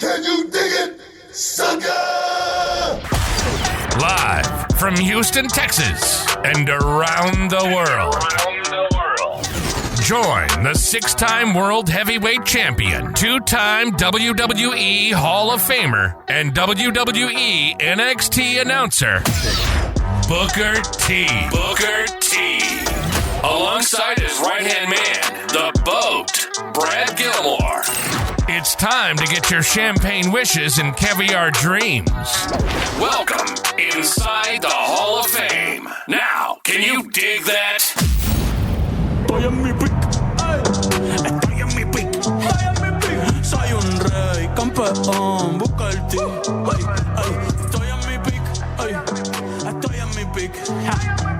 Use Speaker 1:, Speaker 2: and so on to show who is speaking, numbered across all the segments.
Speaker 1: Can you dig it, sucker?
Speaker 2: Live from Houston, Texas, and around the world. Join the 6-time World Heavyweight Champion, 2-time WWE Hall of Famer, and WWE NXT announcer, Booker T. Booker T. Alongside his right-hand man, the Boat, Brad Gilmore. It's time to get your champagne wishes and caviar dreams. Welcome inside the Hall of Fame. Now, can you dig that?
Speaker 3: Estoy en mi pick, estoy en mi pick, soy un rey, campeón, busca el ti, estoy en mi pick, estoy en mi pick.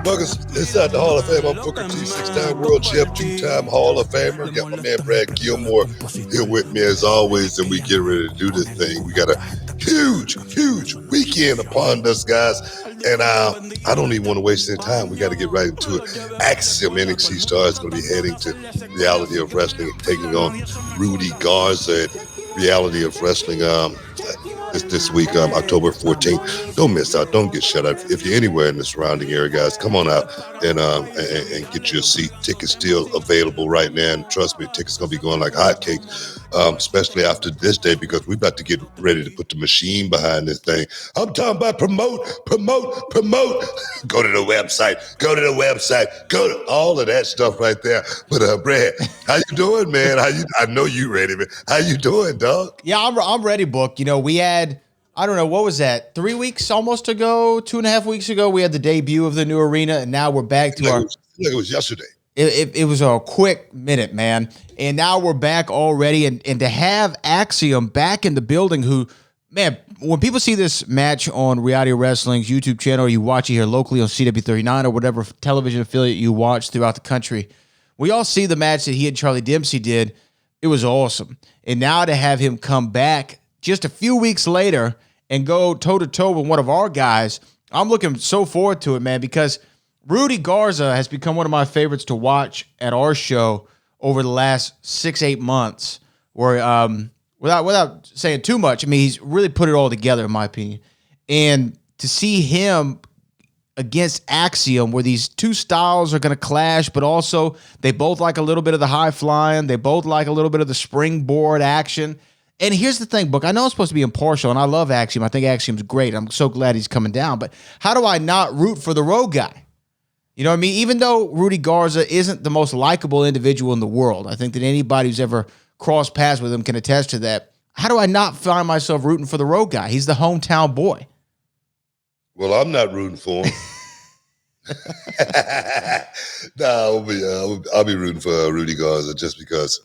Speaker 1: Welcome inside the Hall of Fame. I'm Booker T, 6-time world champ, 2-time Hall of Famer. Got my man Brad Gilmore here with me as always, and we get ready to do this thing. We got a huge weekend upon us, guys. And I don't even want to waste any time. We got to get right into it. Axiom NXT star is going to be heading to Reality of Wrestling and taking on Rudy Garza at Reality of Wrestling this week, October 14th. Don't miss out. Don't get shut out. If you're anywhere in the surrounding area, guys, come on out and get your seat. Tickets still available right now. And trust me, tickets going to be going like hotcakes, especially after this day, because we're about to get ready to put the machine behind this thing. I'm talking about promote. Go to the website. Go to all of that stuff right there. But Brad, how you doing, man? I know you ready, man. How you doing, dog?
Speaker 4: Yeah, I'm ready, Book. You know, we had, I don't know, what was that? 3 weeks almost ago, 2.5 weeks ago, we had the debut of the new arena, and now we're back to
Speaker 1: it was yesterday.
Speaker 4: It was a quick minute, man. And now we're back already. And to have Axiom back in the building, who, man, when people see this match on Reality Wrestling's YouTube channel, or you watch it here locally on CW39 or whatever television affiliate you watch throughout the country, we all see the match that he and Charlie Dempsey did. It was awesome. And now to have him come back just a few weeks later and go toe-to-toe with one of our guys, I'm looking so forward to it, man, because Rudy Garza has become one of my favorites to watch at our show over the last 6-8 months, where without saying too much, I mean, he's really put it all together, in my opinion. And to see him against Axiom, where these two styles are going to clash, but also they both like a little bit of the high flying, they both like a little bit of the springboard action. And here's the thing, Book, I know I'm supposed to be impartial, and I love Axiom. I think Axiom's great. I'm so glad he's coming down. But how do I not root for the road guy? You know what I mean? Even though Rudy Garza isn't the most likable individual in the world, I think that anybody who's ever crossed paths with him can attest to that. How do I not find myself rooting for the road guy? He's the hometown boy.
Speaker 1: Well, I'm not rooting for him. No, I'll be rooting for Rudy Garza just because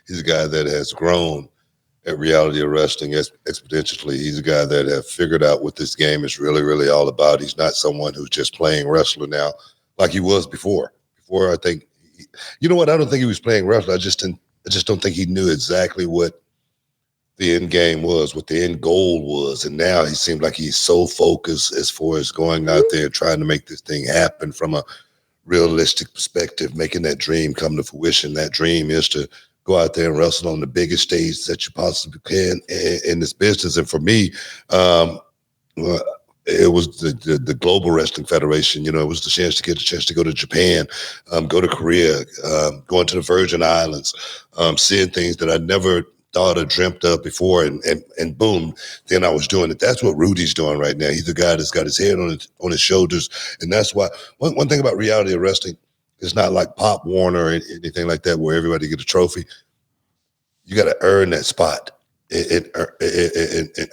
Speaker 1: he's a guy that has grown at Reality of Wrestling exponentially. He's a guy that has figured out what this game is really, really all about. He's not someone who's just playing wrestler now like he was before. Before, I think, you know what? I don't think he was playing wrestler. I just don't think he knew exactly what the end game was, what the end goal was. And now he seems like he's so focused as far as going out there and trying to make this thing happen from a realistic perspective, making that dream come to fruition. That dream is to go out there and wrestle on the biggest stage that you possibly can in this business. And for me, it was the Global Wrestling Federation. You know, it was the chance to get a chance to go to Japan, go to Korea, going to the Virgin Islands, seeing things that I never thought or dreamt of before, and boom, then I was doing it. That's what Rudy's doing right now. He's a guy that's got his head on his shoulders, and that's why one thing about Reality of Wrestling, it's not like Pop Warner or anything like that where everybody get a trophy. You got to earn that spot. And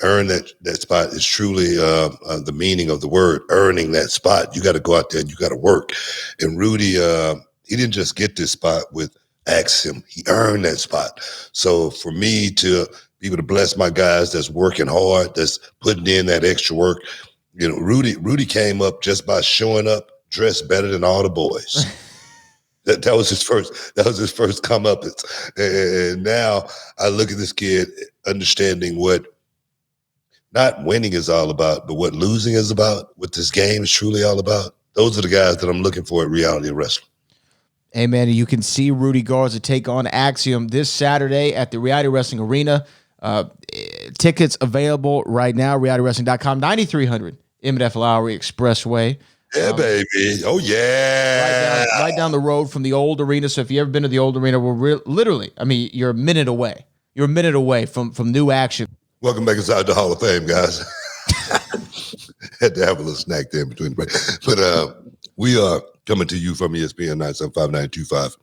Speaker 1: earn that spot is truly the meaning of the word, earning that spot. You got to go out there and you got to work. And Rudy, he didn't just get this spot with Axiom. He earned that spot. So for me to be able to bless my guys that's working hard, that's putting in that extra work, you know, Rudy came up just by showing up dressed better than all the boys. That was his first come up. And now I look at this kid understanding what not winning is all about, but what losing is about, what this game is truly all about. Those are the guys that I'm looking for at Reality of Wrestling.
Speaker 4: Hey, man, you can see Rudy Garza take on Axiom this Saturday at the Reality Wrestling Arena. Tickets available right now, realitywrestling.com, 9300 M&F Lowry Expressway.
Speaker 1: Yeah, baby. Oh, yeah.
Speaker 4: Right down the road from the old arena. So if you've ever been to the old arena, we're literally, I mean, you're a minute away. You're a minute away from new action.
Speaker 1: Welcome back inside the Hall of Fame, guys. Had to have a little snack there in between the break. But we are coming to you from ESPN 975-925,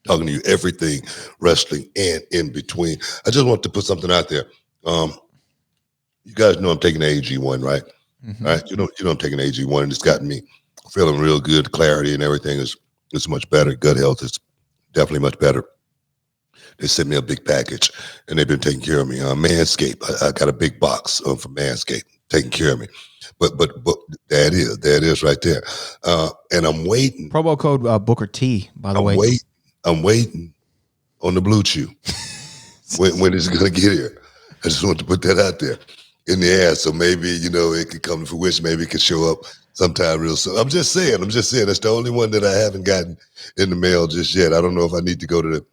Speaker 1: talking to you everything wrestling and in between. I just want to put something out there. You guys know I'm taking the AG1, right?
Speaker 4: Mm-hmm.
Speaker 1: All right, you know I'm taking AG1, and it's gotten me feeling real good. Clarity and everything is much better. Gut health is definitely much better. They sent me a big package, and they've been taking care of me. Manscaped, I got a big box from Manscaped taking care of me. But that is right there. And I'm waiting.
Speaker 4: Promo code Booker T, by the way.
Speaker 1: I'm waiting on the Blue Chew. when is it going to get here? I just want to put that out there in the air, so maybe, it could come to fruition. Maybe it could show up sometime real soon. I'm just saying. That's the only one that I haven't gotten in the mail just yet. I don't know if I need to go to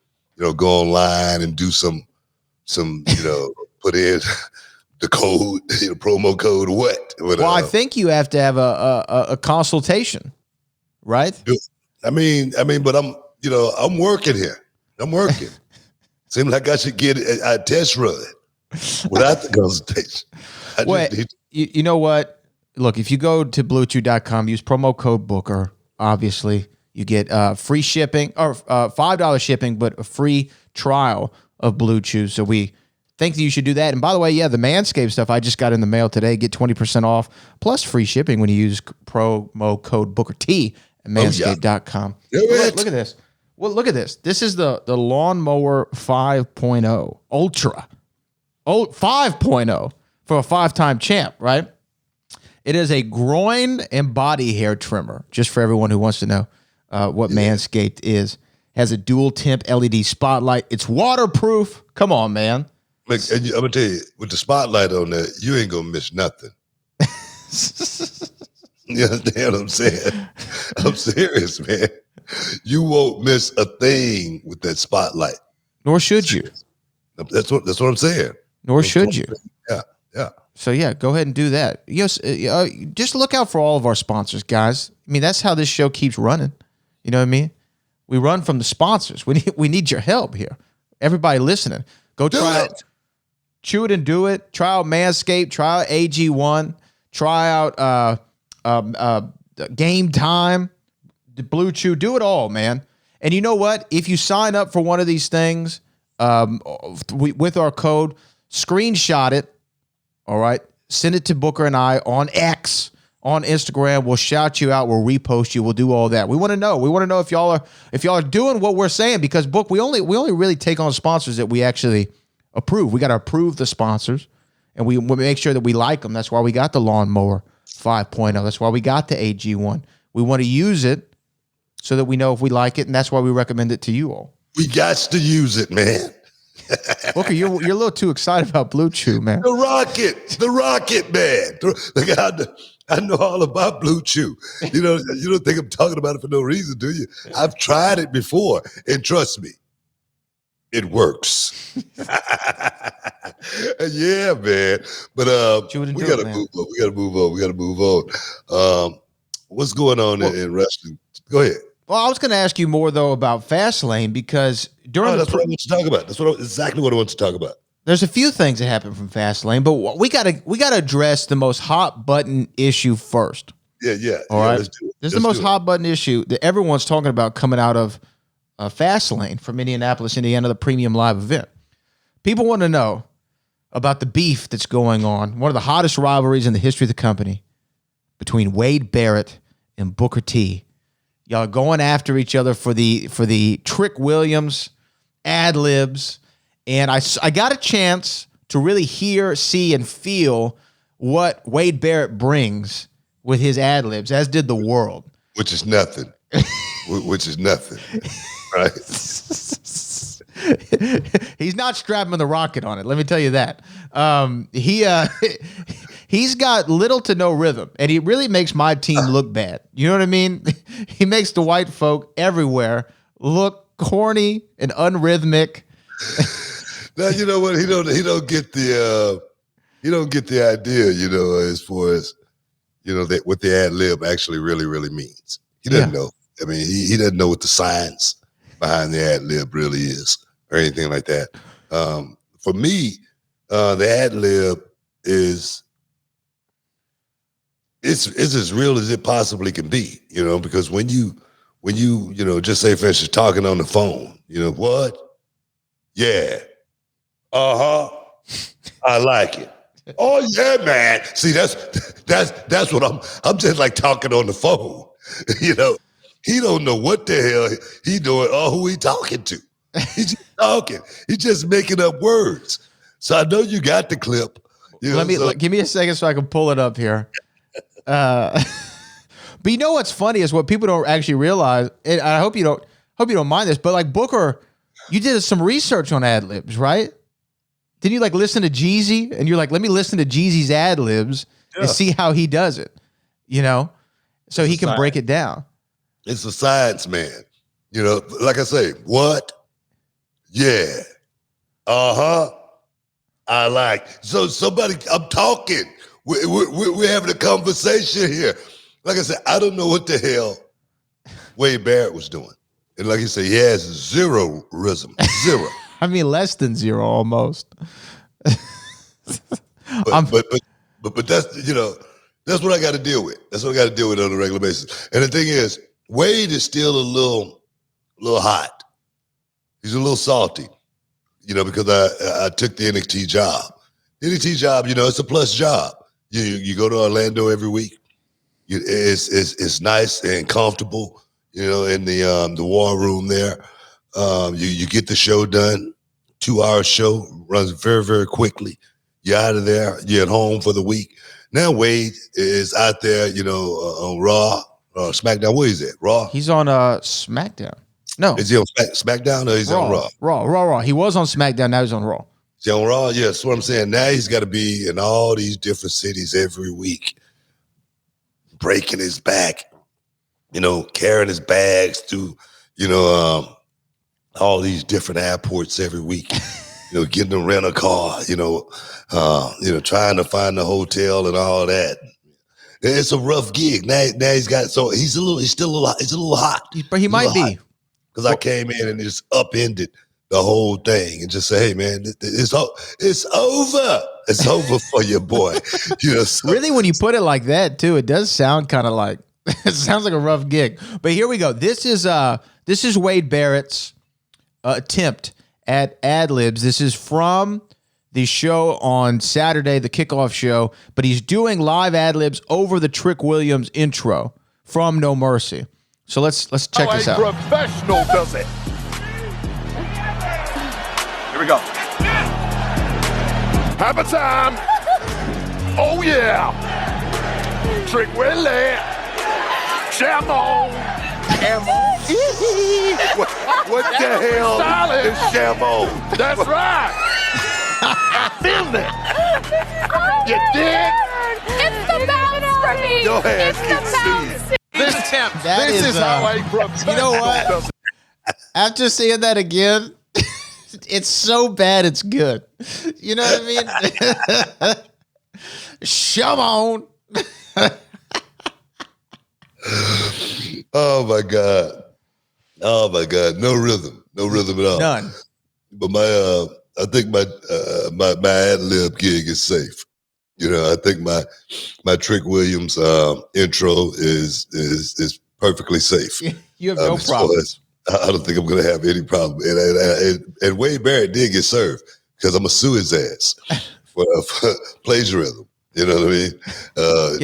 Speaker 1: go online and do some put in the code, promo code, what? But,
Speaker 4: well, I think you have to have a consultation, right?
Speaker 1: I mean, but I'm working here. I'm working. Seems like I should get a test run without the consultation.
Speaker 4: You know what? Look, if you go to bluechew.com, use promo code Booker, obviously, you get free shipping or $5 shipping, but a free trial of Blue Chew. So we think that you should do that. And by the way, the Manscaped stuff I just got in the mail today. Get 20% off plus free shipping when you use promo code Booker T at manscaped.com. Look at this. Well, look at this. This is the Lawnmower 5.0 Ultra. 5.0 for a 5-time champ, right? It is a groin and body hair trimmer, just for everyone who wants to know what Manscaped is. Has a dual temp LED spotlight. It's waterproof. Come on, man.
Speaker 1: Look, and I'm going to tell you, with the spotlight on there, you ain't going to miss nothing. You understand what I'm saying? I'm serious, man. You won't miss a thing with that spotlight.
Speaker 4: Nor should you.
Speaker 1: That's what I'm saying.
Speaker 4: Nor should you.
Speaker 1: Yeah.
Speaker 4: So go ahead and do that. Yes, just look out for all of our sponsors, guys. I mean, that's how this show keeps running. You know what I mean? We run from the sponsors. We need your help here. Everybody listening, go try out Chew It and Do It. Try out Manscaped. Try out AG1. Try out Game Time. The Blue Chew. Do it all, man. And you know what? If you sign up for one of these things with our code, screenshot it. All right. Send it to Booker and I on X, on Instagram. We'll shout you out. We'll repost you. We'll do all that. We want to know. We want to know if y'all are doing what we're saying, because Book, we only really take on sponsors that we actually approve. We got to approve the sponsors, and we make sure that we like them. That's why we got the Lawnmower 5.0. That's why we got the AG1. We want to use it so that we know if we like it, and that's why we recommend it to you all.
Speaker 1: We got to use it, man.
Speaker 4: Booker, you're a little too excited about Blue Chew, man.
Speaker 1: The rocket, man. I know all about Blue Chew. You don't think I'm talking about it for no reason, do you? I've tried it before, and trust me, it works. Yeah, man. But we gotta move on. What's going on in wrestling? Go ahead.
Speaker 4: Well, I was going to ask you more, though, about Fastlane, because during
Speaker 1: that's what I want to talk about. That's exactly what I want to talk about.
Speaker 4: There's a few things that happen from Fastlane, but we got to address the most hot button issue first.
Speaker 1: Yeah.
Speaker 4: All right.
Speaker 1: Let's do it.
Speaker 4: This is the most hot button issue that everyone's talking about coming out of Fastlane from Indianapolis, Indiana, the premium live event. People want to know about the beef that's going on, one of the hottest rivalries in the history of the company, between Wade Barrett and Booker T. Y'all are going after each other for the Trick Williams ad-libs. And I got a chance to really hear, see, and feel what Wade Barrett brings with his ad-libs, as did the world.
Speaker 1: Which is nothing. Right?
Speaker 4: He's not strapping the rocket on it, let me tell you that. He's got little to no rhythm, and he really makes my team look bad. You know what I mean? He makes the white folk everywhere look corny and unrhythmic.
Speaker 1: Now you know what he don't get the idea, as far as that what the ad lib actually really means. He doesn't know. I mean, he doesn't know what the science behind the ad lib really is or anything like that. For me, the ad lib is it's as real as it possibly can be, because when you just say, for instance, talking on the phone, what? Yeah. Uh-huh. I like it. Oh yeah, man. See, that's what I'm just like talking on the phone. He don't know what the hell he doing or who he talking to. He's just talking. He's just making up words. So I know you got the clip.
Speaker 4: Give me a second so I can pull it up here. But you know what's funny is what people don't actually realize, and I hope you don't mind this, but like Booker, you did some research on ad libs, right? Didn't you like listen to Jeezy and you're like, let me listen to Jeezy's ad libs and see how he does it, so he can break it down.
Speaker 1: It's a science, man. Like I say, what? Yeah. Uh-huh. I like. So I'm talking. We're having a conversation here. Like I said, I don't know what the hell Wade Barrett was doing. And like you say, he has zero rhythm. Zero.
Speaker 4: I mean, less than zero almost.
Speaker 1: But that's that's what I got to deal with. That's what I got to deal with on a regular basis. And the thing is, Wade is still a little hot. He's a little salty, because I took the NXT job. The NXT job, it's a plus job. You go to Orlando every week. It's nice and comfortable, in the war room there. You get the show done. 2-hour show, runs very, very quickly. You're out of there. You're at home for the week. Now Wade is out there, on Raw, SmackDown. Where is it? Raw?
Speaker 4: He's on SmackDown. No.
Speaker 1: Is he on SmackDown or he's on Raw?
Speaker 4: Raw. He was on SmackDown. Now he's on Raw.
Speaker 1: Is he on Raw? Yeah, that's what I'm saying. Now he's got to be in all these different cities every week, breaking his back, carrying his bags through, all these different airports every week, getting a rental car, trying to find the hotel and all that. It's a rough gig. Now he's got, so he's still a little hot.
Speaker 4: But he might be.
Speaker 1: Because I came in and just upended the whole thing and just say, hey man, it's over. It's over for your boy. So.
Speaker 4: Really, when you put it like that too, it does sound kind of like, it sounds like a rough gig. But here we go. This is Wade Barrett's attempt at ad libs. This is from the show on Saturday, the kickoff show, but he's doing live ad libs over the Trick Williams intro from No Mercy. So let's check this out.
Speaker 5: A professional does it. Here we go. Have a time. Oh yeah. Trick Willie. Jam on.
Speaker 1: What the hell is Shamo?
Speaker 5: That's right. I feel it. You dig?
Speaker 6: It's the bounce for me.
Speaker 1: Your ass
Speaker 6: It's the
Speaker 1: can see.
Speaker 5: This is how a professional
Speaker 4: you know what?
Speaker 5: does it.
Speaker 4: After seeing that again, it's so bad it's good. You know what I mean? Shove on.
Speaker 1: Oh my God. No rhythm at all.
Speaker 4: None.
Speaker 1: But I think my ad lib gig is safe. I think my Trick Williams intro is perfectly safe.
Speaker 4: You have no problems.
Speaker 1: I don't think I'm going to have any problem. And Wade Barrett did get served because I'm going to sue his ass for plagiarism. You know what I mean?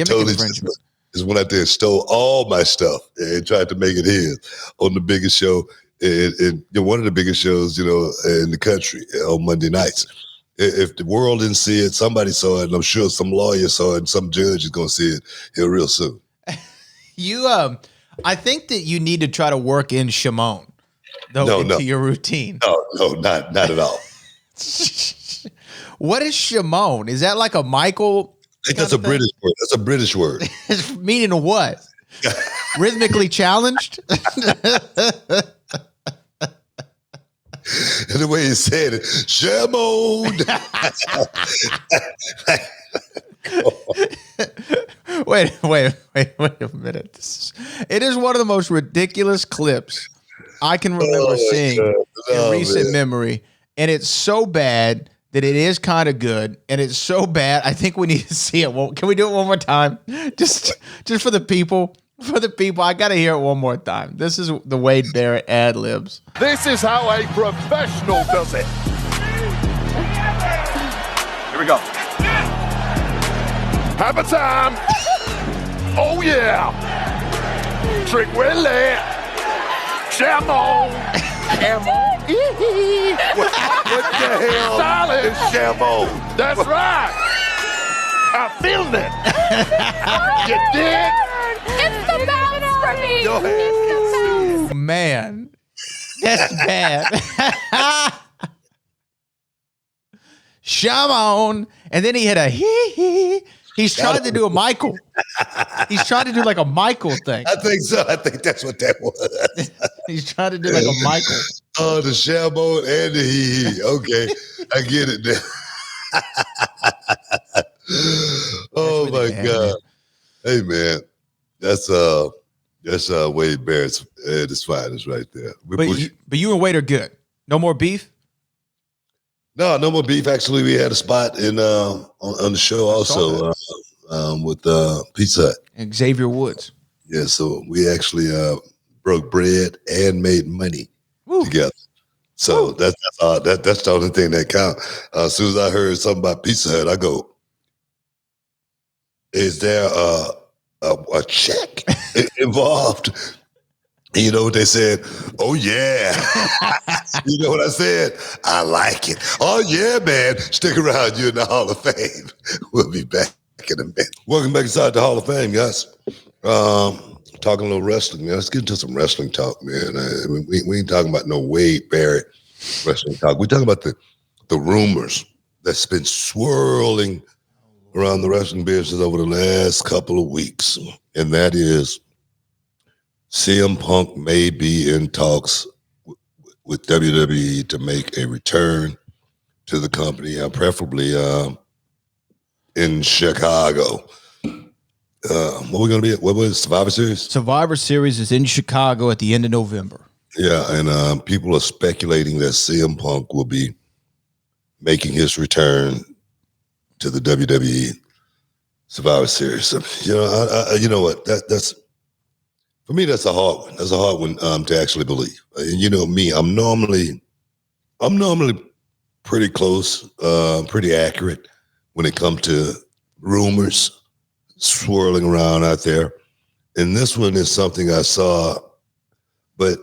Speaker 1: Totally just went out there and stole all my stuff and tried to make it his on the biggest show, and one of the biggest shows, in the country on Monday nights. If the world didn't see it, somebody saw it, and I'm sure some lawyer saw it, and some judge is going to see it here real soon.
Speaker 4: I think that you need to try to work in Shimon into your routine.
Speaker 1: No, not at all.
Speaker 4: What is Shimon? Is that like a Michael?
Speaker 1: I think that's a British word. That's a British word.
Speaker 4: Meaning what? Rhythmically challenged?
Speaker 1: And the way he said it, Shamon.
Speaker 4: Wait a minute. It is one of the most ridiculous clips I can remember seeing in recent memory. And it's so bad that it is kind of good. And it's so bad, I think we need to see it. Can we do it one more time? Just for the people. For the people, I got to hear it one more time. This is the Wade Barrett ad libs.
Speaker 5: This is how a professional does it. Here we go. Have a time. Oh, yeah. Trick Willie. Shamon.
Speaker 1: What the hell
Speaker 5: Stylish.
Speaker 1: is Shamon?
Speaker 5: That's right. I filmed it. You dig?
Speaker 6: It's the bounce for me.
Speaker 1: Go ahead.
Speaker 6: It's the bounce.
Speaker 4: Man, that's bad. Shamon. And then he hit a hee. He's trying to do a Michael. He's trying to do like a Michael thing.
Speaker 1: I think so. I think that's what that was.
Speaker 4: He's trying to do like a Michael.
Speaker 1: Oh, the Shamon and the hee. Okay, I get it now. Oh my God! Hey man, that's Wade Barrett's at his finest right there.
Speaker 4: But you and Wade are good. No more beef.
Speaker 1: No more beef. Actually, we had a spot in on the show also with Pizza Hut
Speaker 4: and Xavier Woods.
Speaker 1: Yeah, so we actually broke bread and made money together. So that's the only thing that counts. As soon as I heard something about Pizza Hut, I go, "Is there a check involved?" And you know what they said? "Oh, yeah." You know what I said? "I like it." "Oh, yeah, man. Stick around. You're in the Hall of Fame." We'll be back in a minute. Welcome back inside the Hall of Fame, guys. Talking a little wrestling, man. Let's get into some wrestling talk, man. We ain't talking about no Wade Barrett wrestling talk. We're talking about the rumors that's been swirling around the wrestling business over the last couple of weeks. And that is CM Punk may be in talks with WWE to make a return to the company, preferably in Chicago. What we going to be at? What was it, Survivor Series?
Speaker 4: Survivor Series is in Chicago at the end of November.
Speaker 1: Yeah, and people are speculating that CM Punk will be making his return to the WWE Survivor Series. So, you know what? That's for me. That's a hard one. That's a hard one to actually believe. And you know me, I'm normally pretty close, pretty accurate when it comes to rumors swirling around out there. And this one is something I saw, but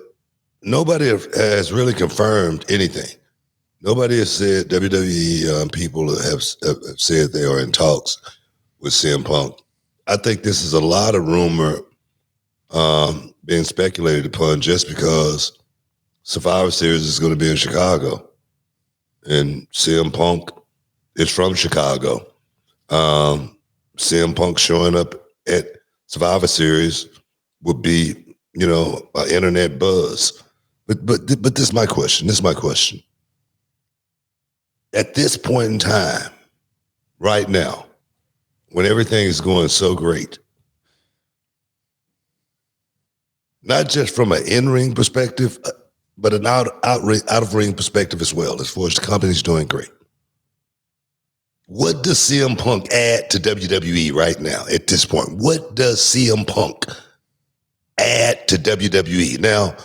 Speaker 1: nobody has really confirmed anything. Nobody has said, WWE people have said they are in talks with CM Punk. I think this is a lot of rumor being speculated upon just because Survivor Series is going to be in Chicago. And CM Punk is from Chicago. CM Punk showing up at Survivor Series would be, an internet buzz. But this is my question. At this point in time, right now, when everything is going so great, not just from an in-ring perspective, but an out-of-ring perspective as well, as far as the company's doing great. What does CM Punk add to WWE right now at this point? What does CM Punk add to WWE? Now,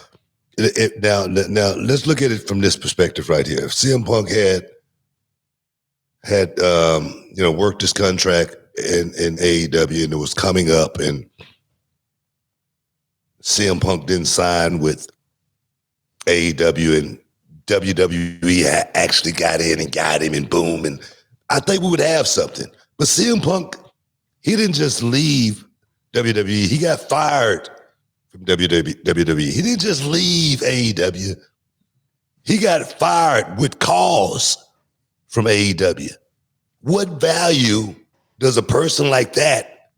Speaker 1: let's look at it from this perspective right here. If CM Punk had worked his contract in AEW and it was coming up and CM Punk didn't sign with AEW and WWE actually got in and got him and boom, and I think we would have something. But CM Punk, he didn't just leave WWE. He got fired from WWE. He didn't just leave AEW. He got fired with cause from AEW. What value does a person like that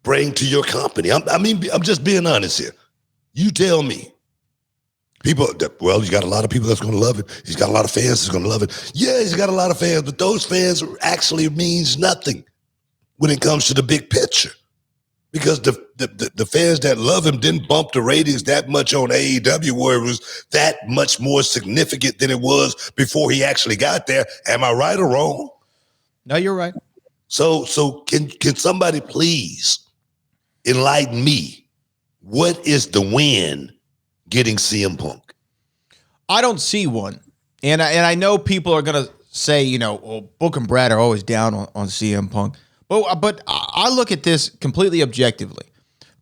Speaker 1: bring to your company? I'm just being honest here. You tell me. People, well, you got a lot of people that's going to love it. He's got a lot of fans that's going to love it. Yeah, he's got a lot of fans, but those fans actually means nothing when it comes to the big picture. Because the fans that love him didn't bump the ratings that much on AEW where it was that much more significant than it was before he actually got there. Am I right or wrong?
Speaker 4: No, you're right.
Speaker 1: So can somebody please enlighten me? What is the win getting CM Punk?
Speaker 4: I don't see one. And I know people are going to say, well, Book and Brad are always down on CM Punk. But I look at this completely objectively.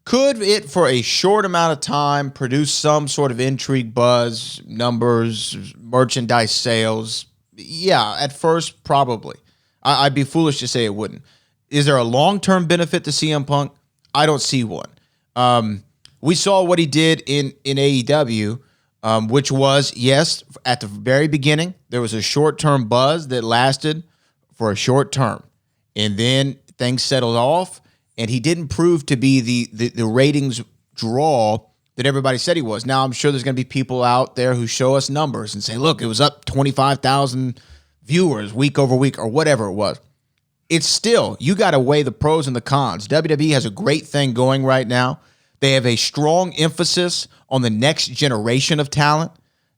Speaker 4: Could it, for a short amount of time, produce some sort of intrigue, buzz, numbers, merchandise sales? Yeah, at first, probably. I'd be foolish to say it wouldn't. Is there a long-term benefit to CM Punk? I don't see one. We saw what he did in AEW, which was, yes, at the very beginning, there was a short-term buzz that lasted for a short term. And then things settled off, and he didn't prove to be the ratings draw that everybody said he was. Now, I'm sure there's going to be people out there who show us numbers and say, look, it was up 25,000 viewers week over week or whatever it was. It's still, you got to weigh the pros and the cons. WWE has a great thing going right now. They have a strong emphasis on the next generation of talent,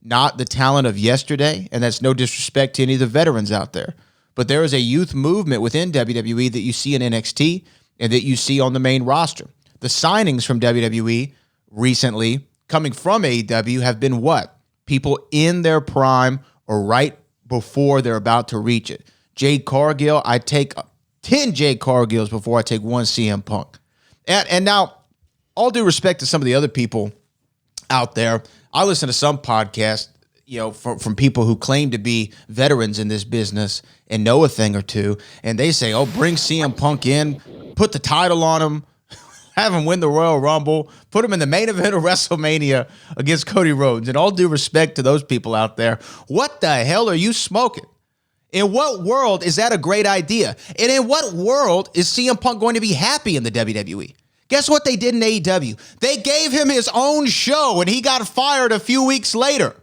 Speaker 4: not the talent of yesterday, and that's no disrespect to any of the veterans out there. But there is a youth movement within WWE that you see in NXT and that you see on the main roster. The signings from WWE recently coming from AEW have been what? People in their prime or right before they're about to reach it. Jade Cargill, I take 10 Jade Cargills before I take one CM Punk. And now, all due respect to some of the other people out there, I listen to some podcasts, from people who claim to be veterans in this business and know a thing or two, and they say, oh, bring CM Punk in, put the title on him, have him win the Royal Rumble, put him in the main event of WrestleMania against Cody Rhodes. And all due respect to those people out there, what the hell are you smoking? In what world is that a great idea? And in what world is CM Punk going to be happy in the WWE? Guess what they did in AEW? They gave him his own show, and he got fired a few weeks later.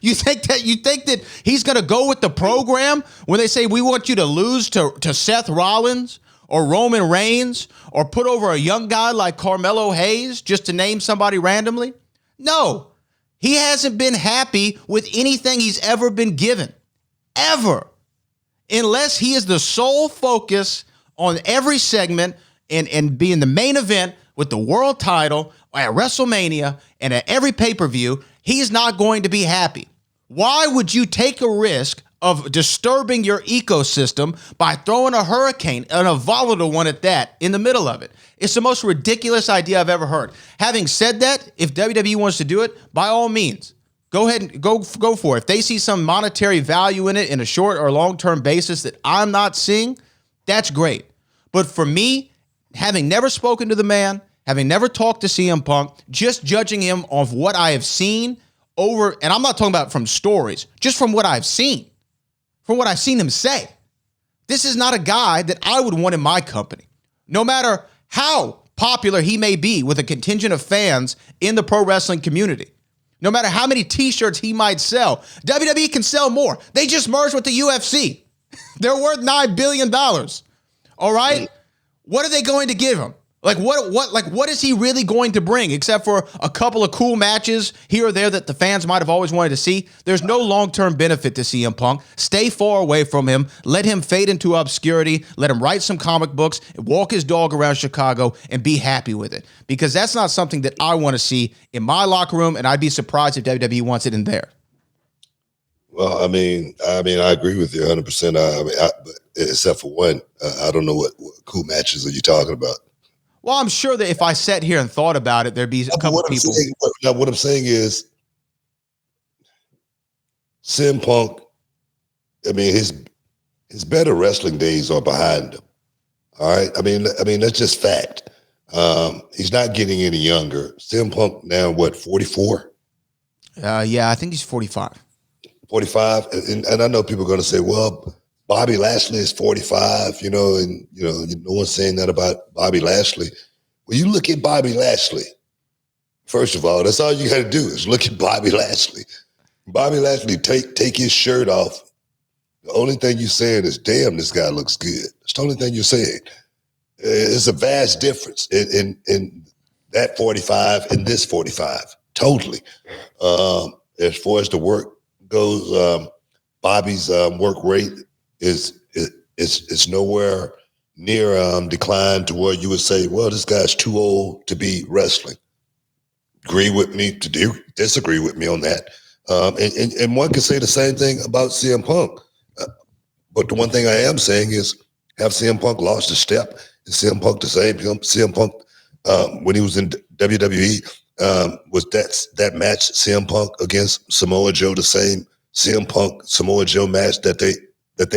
Speaker 4: You think that he's going to go with the program when they say we want you to lose to Seth Rollins or Roman Reigns or put over a young guy like Carmelo Hayes, just to name somebody randomly? No, he hasn't been happy with anything he's ever been given, ever, unless he is the sole focus on every segment and being the main event with the world title at WrestleMania and at every pay-per-view. He's not going to be happy. Why would you take a risk of disturbing your ecosystem by throwing a hurricane, and a volatile one at that, in the middle of it? It's the most ridiculous idea I've ever heard. Having said that, if WWE wants to do it, by all means, go ahead and go for it. If they see some monetary value in it in a short or long-term basis that I'm not seeing, that's great. But for me, having never spoken to the man, having never talked to CM Punk, just judging him off what I have seen over, and I'm not talking about from stories, just from what I've seen, from what I've seen him say. This is not a guy that I would want in my company. No matter how popular he may be with a contingent of fans in the pro wrestling community, no matter how many t-shirts he might sell, WWE can sell more. They just merged with the UFC. They're worth $9 billion. All right? What are they going to give him? What is he really going to bring except for a couple of cool matches here or there that the fans might have always wanted to see? There's no long-term benefit to CM Punk. Stay far away from him. Let him fade into obscurity. Let him write some comic books, walk his dog around Chicago, and be happy with it. Because that's not something that I want to see in my locker room, and I'd be surprised if WWE wants it in there.
Speaker 1: Well, I mean, I agree with you 100%. Except for one, I don't know what cool matches are you talking about.
Speaker 4: Well, I'm sure that if I sat here and thought about it, there'd be a couple people.
Speaker 1: What I'm saying is, CM Punk, his better wrestling days are behind him. All right? I mean that's just fact. He's not getting any younger. CM Punk now, 44?
Speaker 4: Yeah, I think he's 45.
Speaker 1: 45, and I know people are going to say, well, Bobby Lashley is 45, and no one's saying that about Bobby Lashley. When you look at Bobby Lashley First of all, that's all you got to do is look at Bobby Lashley. Bobby Lashley take his shirt off. The only thing you're saying is, damn, this guy looks good. That's the only thing you're saying. It's a vast difference in that 45 and this 45. Totally. As far as the work goes, Bobby's work rate is nowhere near decline to where you would say, well, this guy's too old to be wrestling. Agree with me, disagree with me on that. And one could say the same thing about CM Punk. But the one thing I am saying is, have CM Punk lost a step? Is CM Punk the same? CM Punk, when he was in WWE, was that match CM Punk against Samoa Joe the same CM Punk Samoa Joe match that they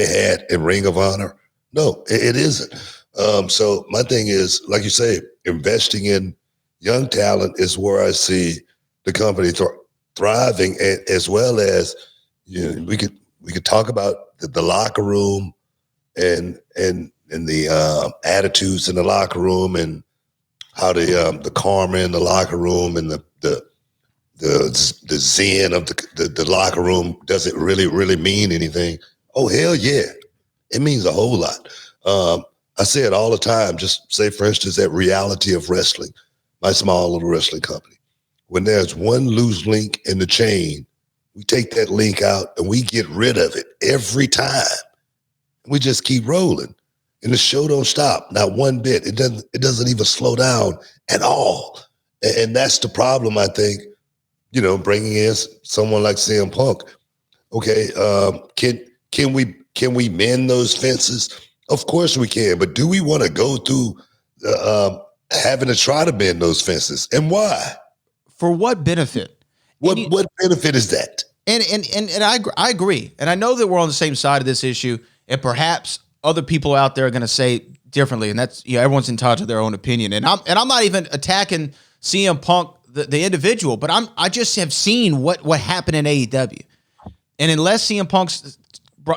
Speaker 1: had in Ring of Honor? No, it isn't. So my thing is, like you say, investing in young talent is where I see the company thriving, as well as, you know, we could talk about the locker room and the attitudes in the locker room, and how the karma in the locker room and the zen of the locker room doesn't really mean anything. Oh, hell yeah. It means a whole lot. I say it all the time. Just say, for instance, at Reality of Wrestling, my small little wrestling company. When there's one loose link in the chain, we take that link out and we get rid of it every time. We just keep rolling. And the show don't stop, not one bit. It doesn't even slow down at all. And that's the problem, I think, you know, bringing in someone like CM Punk. Okay, can we mend those fences? Of course we can, but do we want to go through having to try to mend those fences? And why?
Speaker 4: For what benefit?
Speaker 1: What benefit is that?
Speaker 4: And I agree. And I know that we're on the same side of this issue, and perhaps other people out there are going to say differently. And that's, you know, everyone's entitled to their own opinion. And I'm not even attacking CM Punk, the individual, but I just have seen what happened in AEW. And unless CM Punk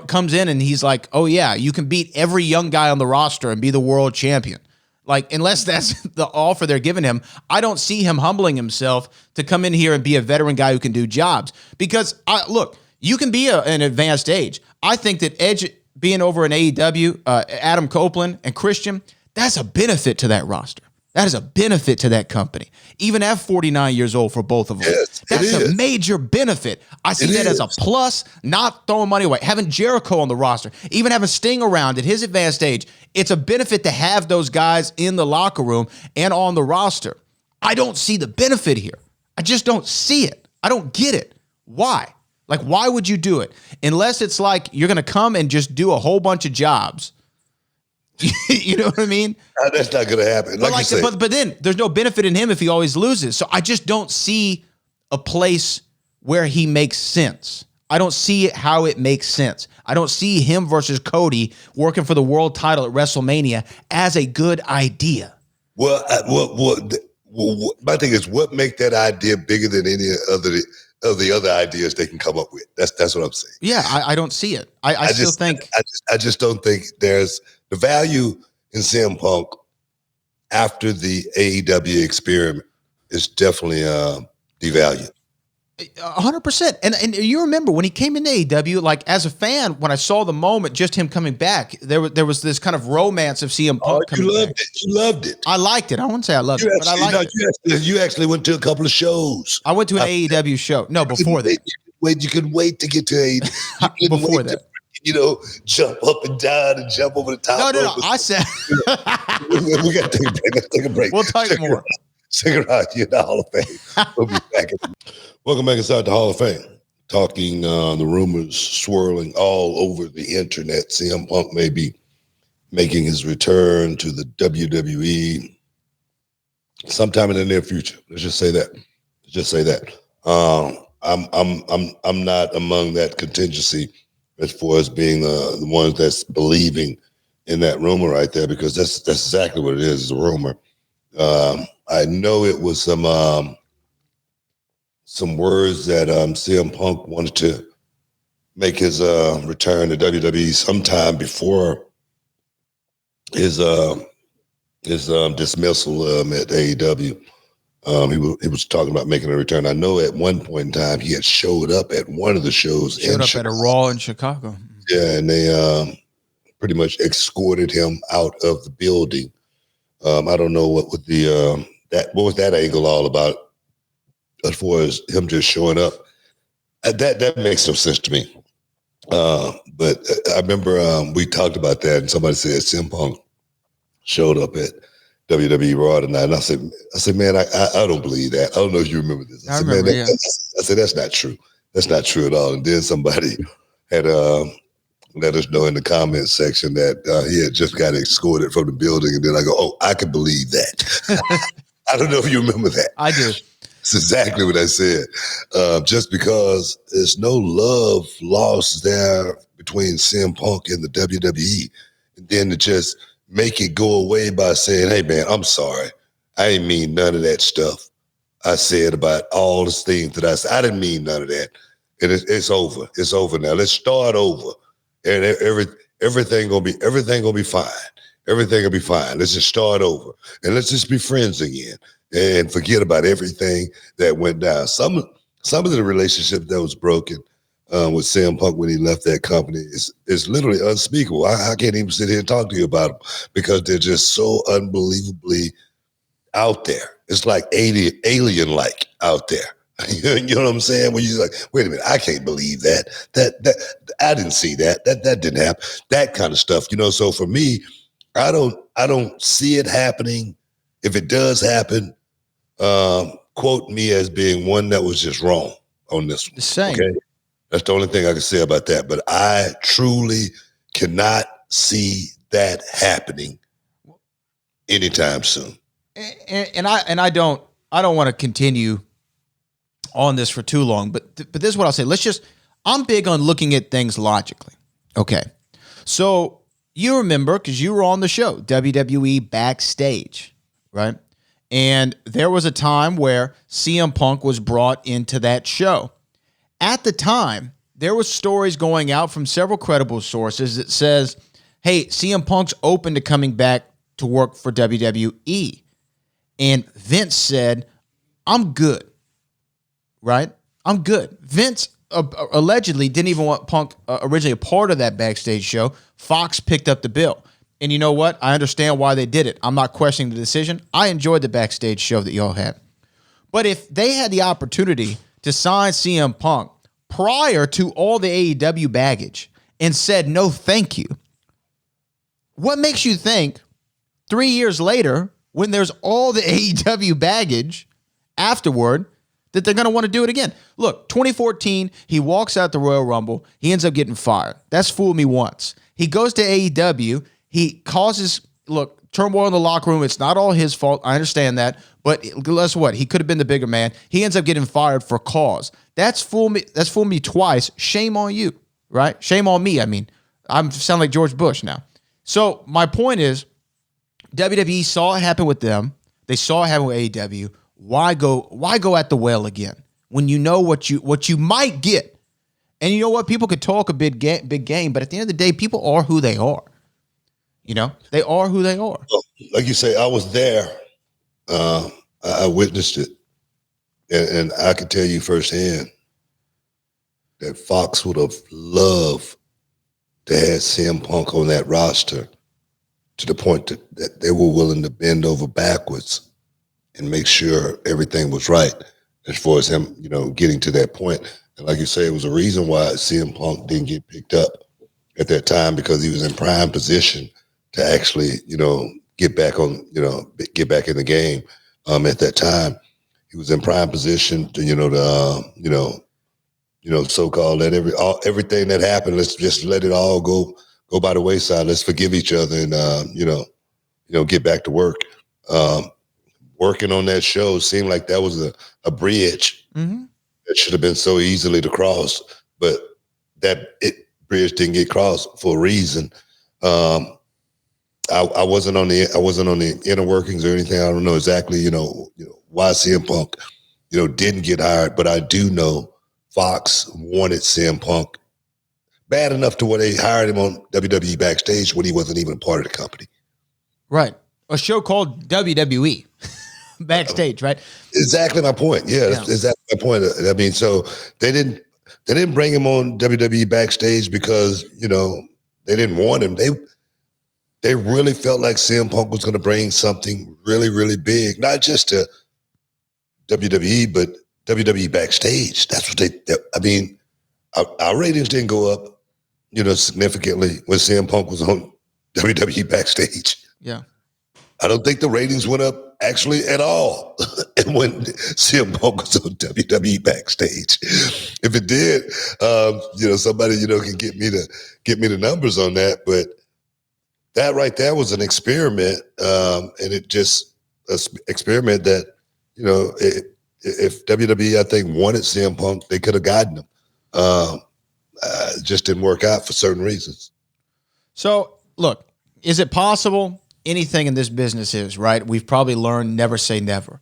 Speaker 4: comes in and he's like, oh yeah, you can beat every young guy on the roster and be the world champion. Like, unless that's the offer they're giving him, I don't see him humbling himself to come in here and be a veteran guy who can do jobs. Because, look, you can be an advanced age. I think that Edge being over in AEW, Adam Copeland and Christian, that's a benefit to that roster. That is a benefit to that company. Even at 49 years old for both of them.
Speaker 1: Yes,
Speaker 4: that's a major benefit. I see that as a plus, not throwing money away. Having Jericho on the roster, even having Sting around at his advanced age, it's a benefit to have those guys in the locker room and on the roster. I don't see the benefit here. I just don't see it. I don't get it. Why? Like, why would you do it? Unless it's like you're going to come and just do a whole bunch of jobs. You know what I mean?
Speaker 1: That's not going to happen.
Speaker 4: But then there's no benefit in him if he always loses. So I just don't see a place where he makes sense. I don't see how it makes sense. I don't see him versus Cody working for the world title at WrestleMania as a good idea.
Speaker 1: Well, my thing is, what make that idea bigger than any of the other ideas they can come up with? That's what I'm saying.
Speaker 4: Yeah, I don't see it. I just
Speaker 1: don't think there's the value in CM Punk after the AEW experiment is definitely devalued.
Speaker 4: 100%. And you remember when he came into AEW, like, as a fan, when I saw the moment, just him coming back, there was this kind of romance of CM Punk coming back.
Speaker 1: You loved it.
Speaker 4: I liked it. I wouldn't say I loved it, but I liked it.
Speaker 1: You actually went to a couple of shows.
Speaker 4: I went to an AEW show. No, before that.
Speaker 1: You couldn't wait to get to AEW.
Speaker 4: Before that.
Speaker 1: Jump up and down and jump over the top.
Speaker 4: No. I said
Speaker 1: we got to take a break. Let's take a break.
Speaker 4: We'll talk more.
Speaker 1: Stick around. You're in the Hall of Fame. We'll be back. Welcome back inside the Hall of Fame. Talking the rumors swirling all over the internet. CM Punk may be making his return to the WWE sometime in the near future. Let's just say that. I'm not among that contingency as far as being the ones that's believing in that rumor right there, because that's exactly what it is. It's a rumor. I know it was some words that CM Punk wanted to make his return to WWE sometime before his dismissal at AEW. He was talking about making a return. I know at one point in time he had showed up at one of the shows.
Speaker 4: Showed up at a Raw in Chicago.
Speaker 1: Yeah, and they pretty much escorted him out of the building. I don't know what was what was that angle all about as far as him just showing up. That makes no sense to me. But I remember we talked about that, and somebody said CM Punk showed up at WWE Raw tonight, and I said, man, I don't believe that. I don't know if you remember this. I said, that's not true. That's not true at all. And then somebody had let us know in the comment section that he had just got escorted from the building, and then I go, oh, I can believe that. I don't know if you remember that.
Speaker 4: I do.
Speaker 1: That's exactly what I said. Just because there's no love lost there between CM Punk and the WWE, and then to just make it go away by saying, hey, man, I'm sorry. I didn't mean none of that stuff I said about all the things that I said. I didn't mean none of that. And it's over. It's over now. Let's start over. And everything gonna be fine. Everything will be fine. Let's just start over. And let's just be friends again and forget about everything that went down. Some of the relationship that was broken with CM Punk when he left that company is literally unspeakable. I can't even sit here and talk to you about them because they're just so unbelievably out there. It's like alien-like out there. You know what I'm saying? When you're like, wait a minute, I can't believe that. That I didn't see that. That didn't happen. That kind of stuff. So for me, I don't see it happening. If it does happen, quote me as being one that was just wrong on this one.
Speaker 4: Same.
Speaker 1: Okay? That's the only thing I can say about that. But I truly cannot see that happening anytime soon.
Speaker 4: And I don't want to continue on this for too long, but this is what I'll say. I'm big on looking at things logically. Okay. So you remember, because you were on the show, WWE Backstage, right? And there was a time where CM Punk was brought into that show. At the time, there was stories going out from several credible sources that says, hey, CM Punk's open to coming back to work for WWE. And Vince said, I'm good. Right? I'm good. Vince allegedly didn't even want Punk originally a part of that backstage show. Fox picked up the bill. And you know what? I understand why they did it. I'm not questioning the decision. I enjoyed the backstage show that y'all had. But if they had the opportunity to sign CM Punk prior to all the AEW baggage and said no thank you, what makes you think 3 years later, when there's all the AEW baggage afterward, that they're going to want to do it again? Look, 2014, he walks out the Royal Rumble. He ends up getting fired. That's fooled me once. He goes to AEW. He causes, turmoil in the locker room. It's not all his fault. I understand that. But guess what? He could have been the bigger man. He ends up getting fired for cause. That's fooled me twice. Shame on you, right? Shame on me. I mean, I sound like George Bush now. So my point is, WWE saw it happen with them. They saw it happen with AEW. Why go at the well again when you know what you might get? And you know what? People could talk a big game, but at the end of the day, people are who they are. They are who they are.
Speaker 1: Like you say, I was there. I witnessed it. And I can tell you firsthand that Fox would have loved to have CM Punk on that roster to the point that they were willing to bend over backwards and make sure everything was right as far as him, getting to that point. And like you say, it was a reason why CM Punk didn't get picked up at that time, because he was in prime position to actually, get back in the game. At that time, he was in prime position to, so-called let everything that happened, let's just let it all go by the wayside. Let's forgive each other and, get back to work. Working on that show seemed like that was a bridge that should have been so easily to cross, but that bridge didn't get crossed for a reason. I wasn't on the inner workings or anything. I don't know exactly, why CM Punk, didn't get hired, but I do know Fox wanted CM Punk bad enough to where they hired him on WWE Backstage when he wasn't even a part of the company.
Speaker 4: Right. A show called WWE. backstage, right?
Speaker 1: Exactly my point. Yeah, that's exactly my point. I mean, so they didn't bring him on WWE backstage because, they didn't want him. They really felt like CM Punk was going to bring something really, really big, not just to WWE, but WWE backstage. That's what I mean, our ratings didn't go up, significantly when CM Punk was on WWE backstage.
Speaker 4: Yeah.
Speaker 1: I don't think the ratings went up actually at all. And when CM Punk was on WWE backstage, if it did, somebody can get me the numbers on that. But that right there was an experiment, and it just an experiment that if WWE I think wanted CM Punk, they could have gotten him. It just didn't work out for certain reasons.
Speaker 4: So look, is it possible? Anything in this business is, right? We've probably learned never say never.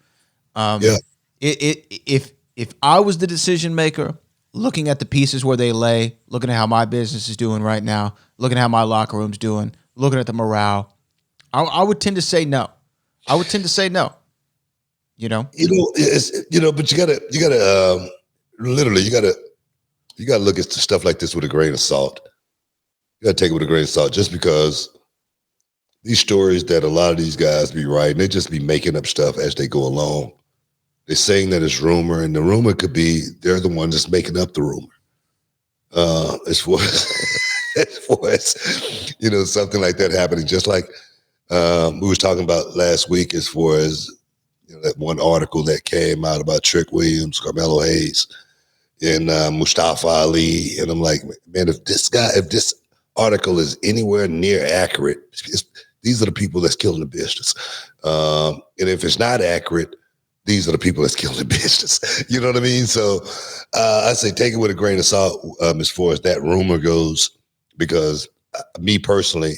Speaker 4: If I was the decision maker, looking at the pieces where they lay, looking at how my business is doing right now, looking at how my locker room's doing, looking at the morale, I would tend to say no. I would tend to say no.
Speaker 1: But you gotta literally you gotta look at stuff like this with a grain of salt. You gotta take it with a grain of salt, just because these stories that a lot of these guys be writing, they just be making up stuff as they go along. They're saying that it's rumor, and the rumor could be they're the ones that's making up the rumor. As far as something like that happening, just like we was talking about last week, as far as that one article that came out about Trick Williams, Carmelo Hayes, and Mustafa Ali, and I'm like, man, if this article is anywhere near accurate, these are the people that's killing the business. And if it's not accurate, these are the people that's killing the business. You know what I mean? So I say take it with a grain of salt as far as that rumor goes, because me personally,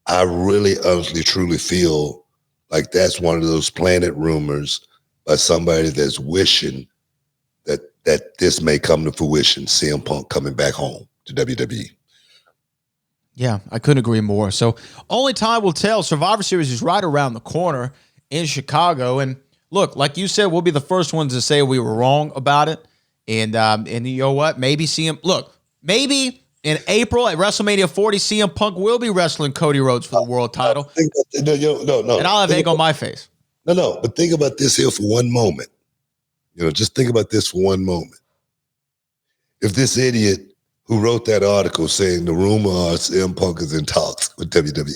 Speaker 1: I really honestly truly feel like that's one of those planted rumors by somebody that's wishing that this may come to fruition, CM Punk coming back home to WWE.
Speaker 4: Yeah, I couldn't agree more. So only time will tell. Survivor Series is right around the corner in Chicago. And look, like you said, we'll be the first ones to say we were wrong about it. And you know what? Maybe maybe in April at WrestleMania 40, CM Punk will be wrestling Cody Rhodes for the world title.
Speaker 1: No.
Speaker 4: And I'll have egg on my face.
Speaker 1: No. But think about this here for one moment. Just think about this for one moment. If this idiot who wrote that article saying the rumor are CM Punk is in talks with WWE,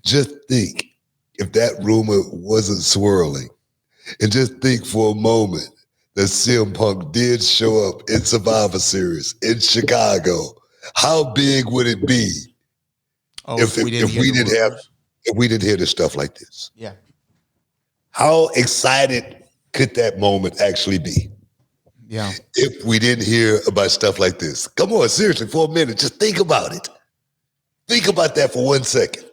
Speaker 1: just think if that rumor wasn't swirling, and just think for a moment that CM Punk did show up in Survivor Series in Chicago, how big would it be if we didn't hear this stuff like this?
Speaker 4: Yeah.
Speaker 1: How excited could that moment actually be?
Speaker 4: Yeah.
Speaker 1: If we didn't hear about stuff like this. Come on, seriously, for a minute, just think about it. Think about that for 1 second.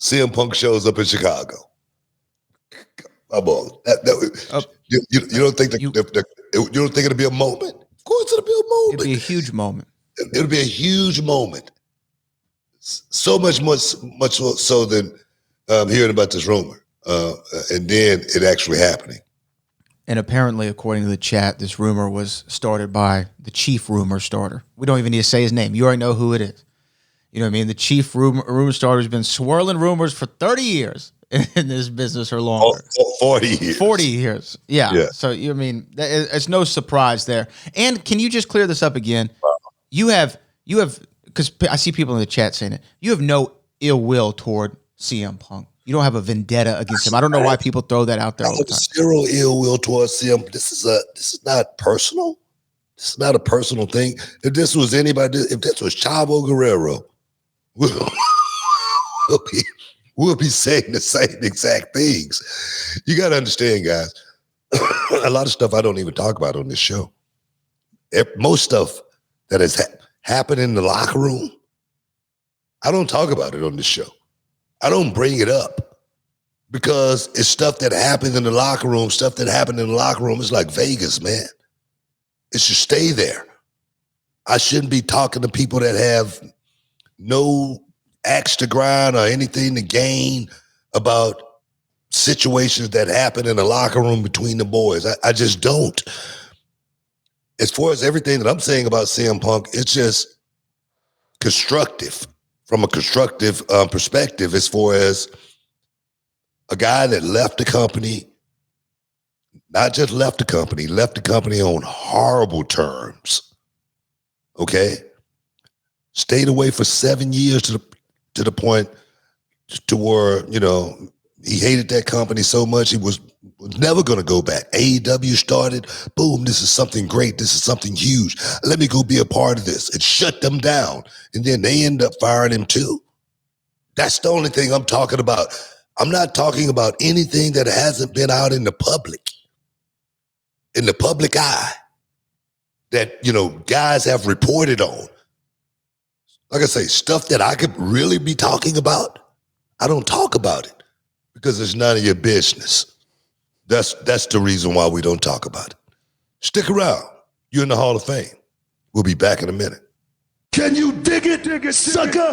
Speaker 1: CM Punk shows up in Chicago. Come on. You don't think you don't think it'll be a moment? Of course it'll be a moment.
Speaker 4: It'll be a huge moment.
Speaker 1: It'll be a huge moment. So much so than hearing about this rumor. And then it actually happening.
Speaker 4: And apparently, according to the chat, this rumor was started by the chief rumor starter. We don't even need to say his name. You already know who it is. You know what I mean? The chief rumor starter has been swirling rumors for 30 years in this business or longer.
Speaker 1: 40 years.
Speaker 4: 40 years. Yeah. So, it's no surprise there. And can you just clear this up again? Wow. You have, because I see people in the chat saying it, you have no ill will toward CM Punk. You don't have a vendetta against him. I don't know why people throw that out there all the time.
Speaker 1: Zero ill will towards him. This is not personal. This is not a personal thing. If this was anybody, if this was Chavo Guerrero, we'll be saying the same exact things. You got to understand, guys. A lot of stuff I don't even talk about on this show. Most stuff that has happened in the locker room, I don't talk about it on this show. I don't bring it up because it's stuff that happened in the locker room. Stuff that happened in the locker room is like Vegas, man. It should stay there. I shouldn't be talking to people that have no axe to grind or anything to gain about situations that happen in the locker room between the boys. I just don't. As far as everything that I'm saying about CM Punk, it's just constructive, from a constructive perspective, as far as a guy that left the company, not just left the company on horrible terms, okay? Stayed away for 7 years to the point to where, you know, he hated that company so much he was never going to go back. AEW started, boom, this is something great. This is something huge. Let me go be a part of this. It shut them down. And then they end up firing him too. That's the only thing I'm talking about. I'm not talking about anything that hasn't been out in the public eye, that, you know, guys have reported on. Like I say, stuff that I could really be talking about, I don't talk about it because it's none of your business. That's the reason why we don't talk about it. Stick around. You're in the Hall of Fame. We'll be back in a minute. Can you dig it, sucker?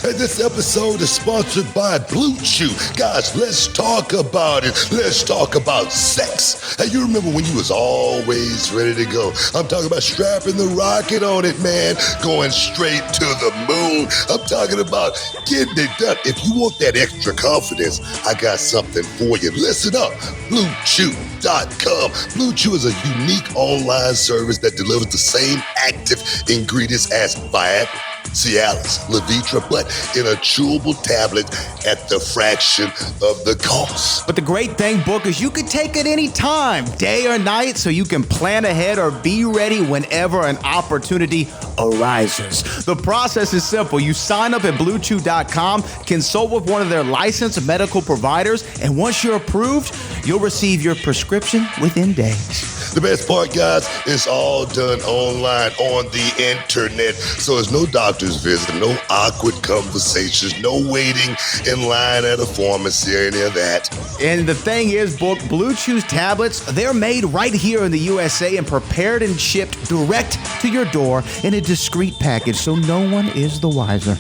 Speaker 1: And this episode is sponsored by Blue Chew. Guys, let's talk about it. Let's talk about sex. Hey, you remember when you was always ready to go? I'm talking about strapping the rocket on it, man. Going straight to the moon. I'm talking about getting it done. If you want that extra confidence, I got something for you. Listen up. BlueChew.com. Blue Chew is a unique online service that delivers the same active ingredients as Viagra, Cialis, Levitra, but in a chewable tablet at the fraction of the cost.
Speaker 4: But the great thing, Book, is you can take it any time, day or night, so you can plan ahead or be ready whenever an opportunity arises. The process is simple. You sign up at BlueChew.com, consult with one of their licensed medical providers, and once you're approved, you'll receive your prescription within days.
Speaker 1: The best part, guys, it's all done online on the internet. So there's no doctor's visit, no awkward conversations, no waiting in line at a pharmacy or any of that.
Speaker 4: And the thing is, Book, Blue Chew's tablets, they're made right here in the USA and prepared and shipped direct to your door in a discreet package, so no one is the wiser.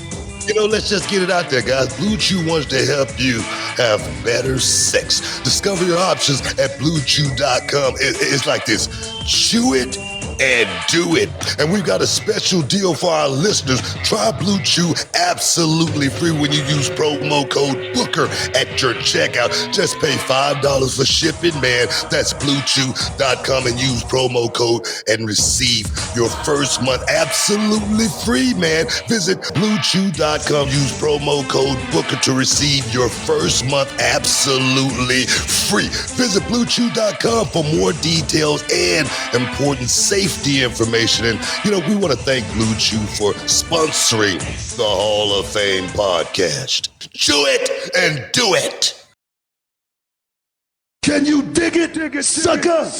Speaker 1: You know, let's just get it out there, guys. Blue Chew wants to help you have better sex. Discover your options at BlueChew.com. It's like this. Chew it and do it. And we've got a special deal for our listeners. Try Blue Chew absolutely free when you use promo code Booker at your checkout. Just pay $5 for shipping, man. That's BlueChew.com and use promo code and receive your first month absolutely free, man. Visit BlueChew.com. Use promo code Booker to receive your first month absolutely free. Visit BlueChew.com for more details and important safety information. And, you know, we want to thank Blue Chew for sponsoring the Hall of Fame podcast. Chew it and do it. Can you dig it, sucker?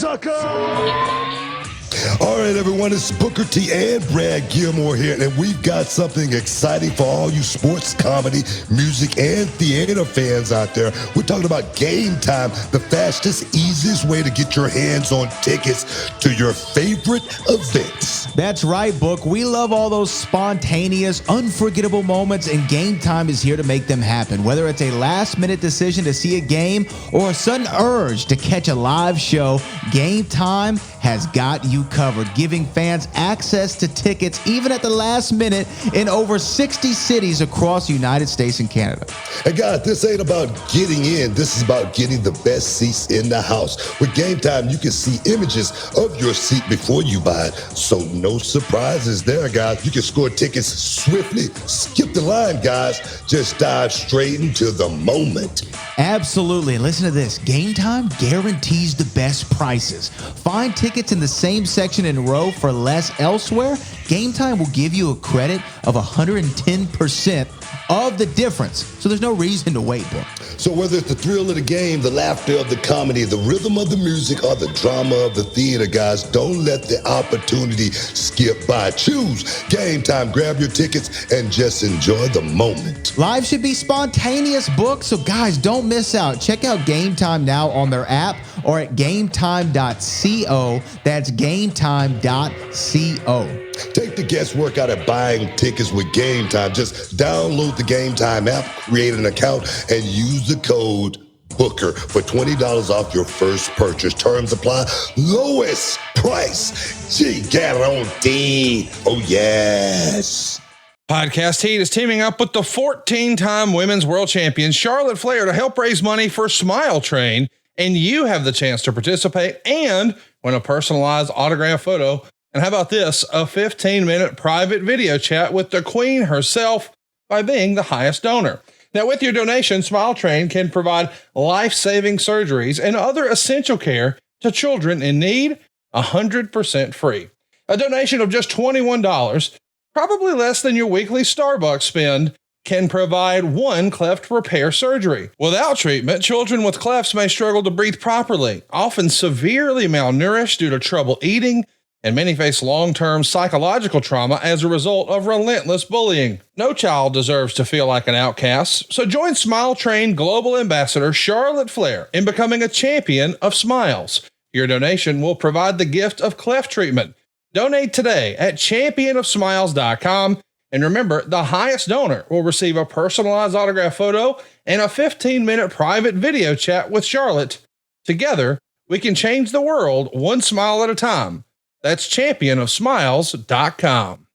Speaker 1: All right, everyone, it's Booker T and Brad Gilmore here, and we've got something exciting for all you sports, comedy, music, and theater fans out there. We're talking about Game Time, the fastest, easiest way to get your hands on tickets to your favorite events.
Speaker 4: That's right, Book. We love all those spontaneous, unforgettable moments, and Game Time is here to make them happen. Whether it's a last-minute decision to see a game or a sudden urge to catch a live show, Game Time has got you covered, giving fans access to tickets even at the last minute in over 60 cities across the United States and Canada.
Speaker 1: Hey guys, this ain't about getting in. This is about getting the best seats in the house. With Game Time, you can see images of your seat before you buy it. So no surprises there, guys. You can score tickets swiftly. Skip the line, guys. Just dive straight into the moment.
Speaker 4: Absolutely. And listen to this. Game Time guarantees the best prices. Find tickets in the same section and row for less elsewhere. Game Time will give you a credit of 110% of the difference. So there's no reason to wait, Book.
Speaker 1: So whether it's the thrill of the game, the laughter of the comedy, the rhythm of the music, or the drama of the theater, guys, don't let the opportunity skip by. Choose Game Time. Grab your tickets and just enjoy the moment.
Speaker 4: Live should be spontaneous, Book. So guys, don't miss out. Check out Game Time now on their app or at gametime.co. That's gametime.co.
Speaker 1: Take the guesswork out of buying tickets with Game Time. Just download the Game Time app, create an account, and use the code Booker for $20 off your first purchase. Terms apply. Lowest price. Guarantee. Oh, yes.
Speaker 7: Podcast Heat is teaming up with the 14-time women's world champion Charlotte Flair to help raise money for Smile Train, and you have the chance to participate and win a personalized autograph photo. And how about this? A 15-minute private video chat with the Queen herself by being the highest donor. Now, with your donation, Smile Train can provide life-saving surgeries and other essential care to children in need, 100% free. A donation of just $21, probably less than your weekly Starbucks spend, can provide one cleft repair surgery. Without treatment, children with clefts may struggle to breathe properly, often severely malnourished due to trouble eating, and many face long-term psychological trauma as a result of relentless bullying. No child deserves to feel like an outcast, so join Smile Train Global Ambassador Charlotte Flair in becoming a champion of smiles. Your donation will provide the gift of cleft treatment. Donate today at championofsmiles.com. And remember, the highest donor will receive a personalized autograph photo and a 15-minute private video chat with Charlotte. Together, we can change the world one smile at a time. That's championofsmiles.com.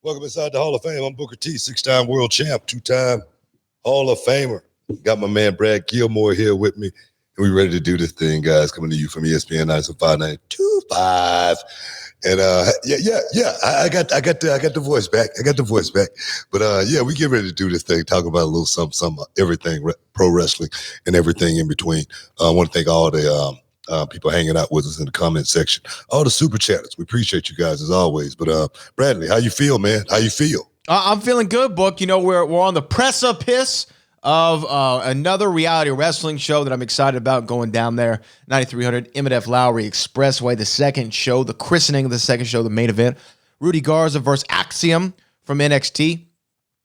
Speaker 1: Welcome inside the Hall of Fame. I'm Booker T, 6-time world champ, 2-time Hall of Famer. Got my man Brad Gilmore here with me. And we ready to do this thing, guys. Coming to you from ESPN 95925. And I got the voice back. But we get ready to do this thing, talk about a little something, everything pro wrestling and everything in between. I want to thank all the people hanging out with us in the comment section, all the super chatters. We appreciate you guys as always. But Bradley, how you feel, man? How you feel?
Speaker 4: I'm feeling good, Book. You know, we're on the precipice of another reality wrestling show that I'm excited about going down there. 9300 Emmett F. Lowry Expressway, the second show, the christening of the second show, the main event. Rudy Garza versus Axiom from NXT.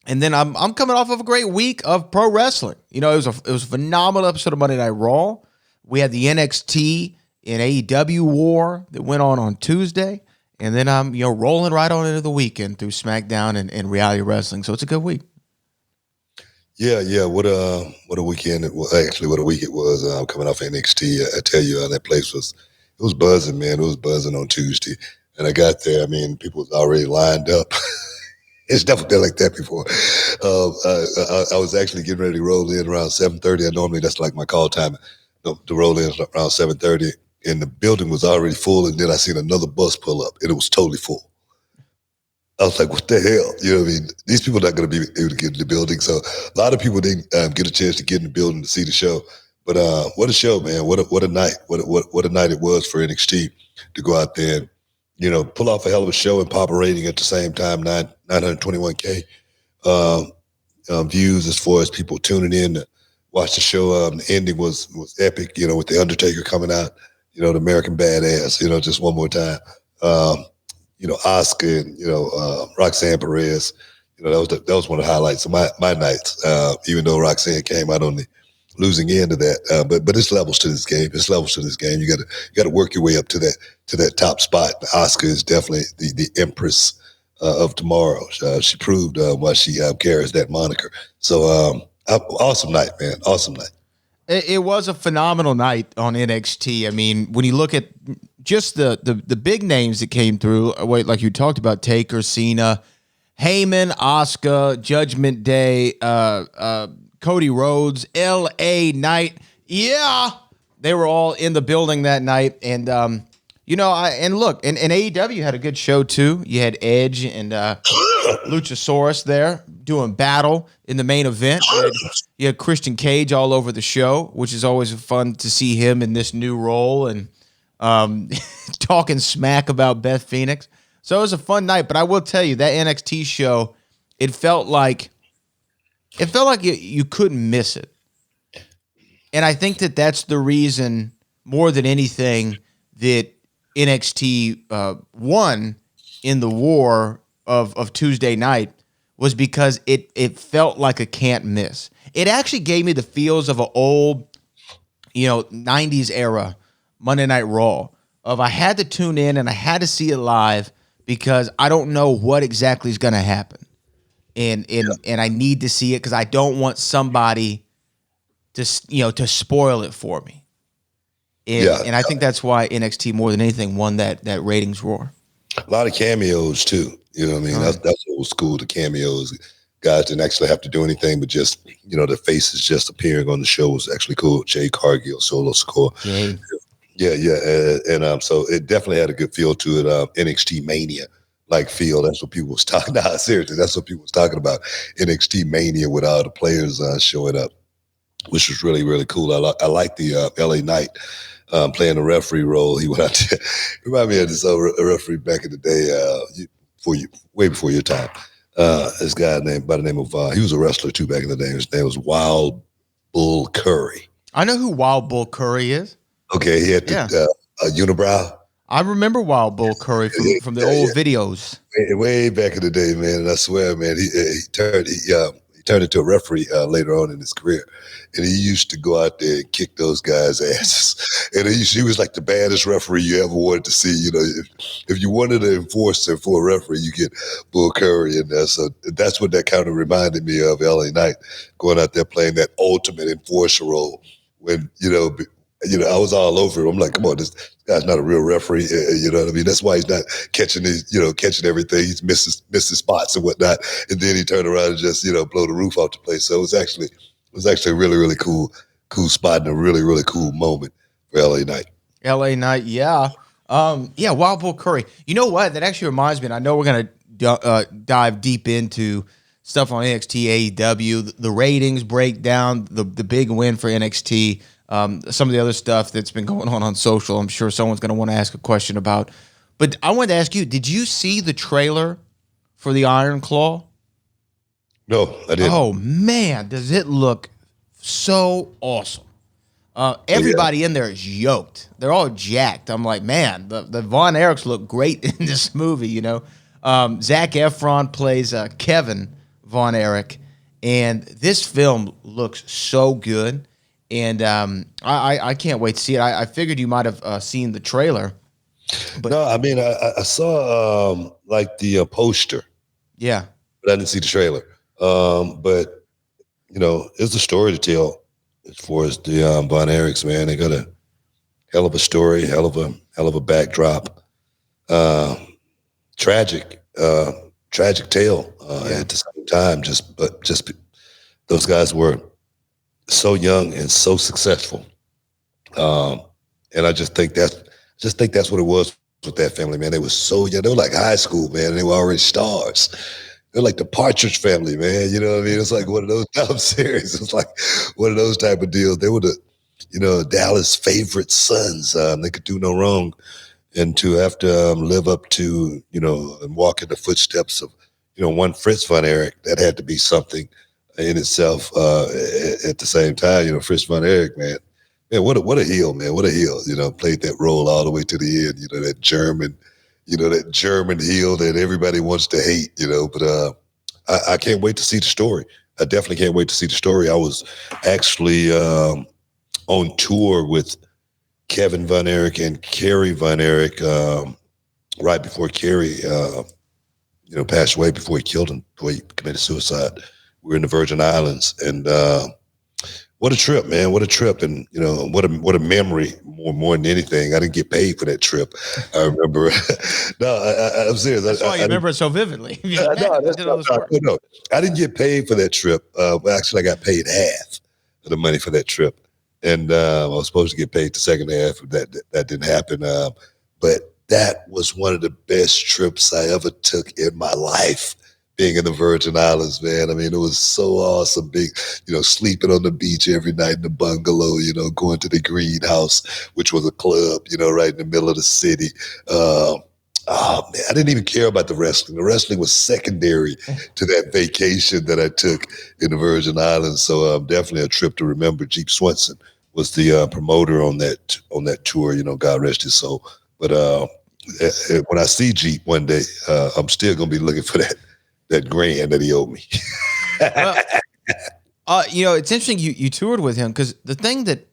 Speaker 4: And then I'm coming off of a great week of pro wrestling. You know, it was a phenomenal episode of Monday Night Raw. We had the NXT and AEW war that went on Tuesday. And then I'm, rolling right on into the weekend through SmackDown and reality wrestling. So it's a good week.
Speaker 1: Yeah. What a weekend it was. Actually, what a week it was. Coming off NXT, I tell you, that place was buzzing, man. It was buzzing on Tuesday, and I got there. I mean, people was already lined up. It's never been like that before. I was actually getting ready to roll in around 7:30. Normally that's like my call time to roll in around 7:30, and the building was already full. And then I seen another bus pull up, and it was totally full. I was like, what the hell? You know what I mean? These people are not going to be able to get in the building. So a lot of people didn't get a chance to get in the building to see the show. But what a show, man. What a night. What a night it was for NXT to go out there and, pull off a hell of a show and pop a rating at the same time, 921K views as far as people tuning in to watch the show. The ending was epic, with The Undertaker coming out, the American Badass, just one more time. Oscar and, Roxanne Perez, that was one of the highlights of my nights, even though Roxanne came out on the losing end of that. But it's levels to this game. You got to work your way up to that top spot. Oscar is definitely the empress of tomorrow. She proved why she carries that moniker. So awesome night, man. Awesome night.
Speaker 4: It was a phenomenal night on NXT. I mean, when you look at just the big names that came through, like you talked about, Taker, Cena, Heyman, Asuka, Judgment Day, Cody Rhodes, LA Knight. Yeah, they were all in the building that night. And, AEW had a good show too. You had Edge and Luchasaurus there doing battle in the main event. You had Christian Cage all over the show, which is always fun to see him in this new role and talking smack about Beth Phoenix. So it was a fun night, but I will tell you that NXT show, it felt like you couldn't miss it. And I think that's the reason more than anything that NXT won in the war of Tuesday night was because it felt like a can't miss. It actually gave me the feels of an old, 90s era Monday Night Raw. I had to tune in and I had to see it live because I don't know what exactly is going to happen. And I need to see it because I don't want somebody to spoil it for me. And I think that's why NXT more than anything won that ratings roar.
Speaker 1: A lot of cameos too. You know what I mean? That's what was cool. The cameos, guys didn't actually have to do anything, but just the faces just appearing on the show was actually cool. Jay Cargill, Solo Sikoa. And so it definitely had a good feel to it. NXT Mania like feel. That's what people was talking about. Seriously, that's what people was talking about. NXT Mania with all the players showing up, which was really, really cool. I like the LA Knight playing the referee role. He went out there. Remind me of this referee back in the day, way before your time. This guy by the name of, he was a wrestler too back in the day. His name was Wild Bull Curry.
Speaker 4: I know who Wild Bull Curry is.
Speaker 1: Okay, he had the unibrow.
Speaker 4: I remember Wild Bull Curry from the old videos.
Speaker 1: Way back in the day, man. And I swear, man, he turned into a referee later on in his career. And he used to go out there and kick those guys' asses. And he was like the baddest referee you ever wanted to see. If you wanted an enforcer for a referee, you get Bull Curry in there. So that's what that kind of reminded me of, LA Knight, going out there playing that ultimate enforcer role when, I was all over him. I'm like, come on, this guy's not a real referee. You know what I mean? That's why he's not catching catching everything. He's missing spots and whatnot. And then he turned around and just, blow the roof off the place. So it was actually a really, really cool spot and a really, really cool moment for LA Knight.
Speaker 4: LA Knight, yeah. Wild Bull Curry. You know what? That actually reminds me, and I know we're going to dive deep into stuff on NXT, AEW, the ratings breakdown, the big win for NXT. Some of the other stuff that's been going on social, I'm sure someone's going to want to ask a question about. But I wanted to ask you, did you see the trailer for the Iron Claw?
Speaker 1: No, I didn't.
Speaker 4: Oh, man, does it look so awesome. Everybody in there is yoked. They're all jacked. I'm like, man, the Von Erichs look great in this movie, Zac Efron plays Kevin Von Erich, and this film looks so good. And I can't wait to see it. I figured you might have seen the trailer. But
Speaker 1: no, I mean, I saw like the poster.
Speaker 4: Yeah.
Speaker 1: But I didn't see the trailer. But, it's a story to tell as far as the Von Erichs, man. They got a hell of a story, hell of a backdrop. Tragic tale at the same time. Just those guys were so young and so successful, and I just think that's what it was with that family, man. They were so young. They were like high school, man. And they were already stars. They're like the Partridge Family, man. You know what I mean? It's like one of those. I'm serious. It's like one of those type of deals. They were the Dallas' favorite sons. They could do no wrong, and to have to live up to and walk in the footsteps of one Fritz Von Erich, that had to be something in itself. At the same time, Fritz Von Erich, man, what a heel, man, what a heel. Played that role all the way to the end. That German heel that everybody wants to hate. But I can't wait to see the story. I definitely can't wait to see the story. I was actually on tour with Kevin Von Erich and Kerry Von Erich right before Kerry, passed away, before he committed suicide. We were in the Virgin Islands, and what a trip, man! What a trip, and what a memory. More than anything, I didn't get paid for that trip. I remember. No, I'm serious.
Speaker 4: That's why you remember it so vividly.
Speaker 1: No, I didn't get paid for that trip. Actually, I got paid half of the money for that trip, and I was supposed to get paid the second half. That didn't happen. But that was one of the best trips I ever took in my life. Being in the Virgin Islands, man. I mean, it was so awesome. Sleeping on the beach every night in the bungalow, going to the greenhouse, which was a club, right in the middle of the city. Man, I didn't even care about the wrestling. The wrestling was secondary to that vacation that I took in the Virgin Islands. So definitely a trip to remember. Jeep Swenson was the promoter on that tour, God rest his soul. But when I see Jeep one day, I'm still going to be looking for that grand that he owed me.
Speaker 4: It's interesting you toured with him, because the thing that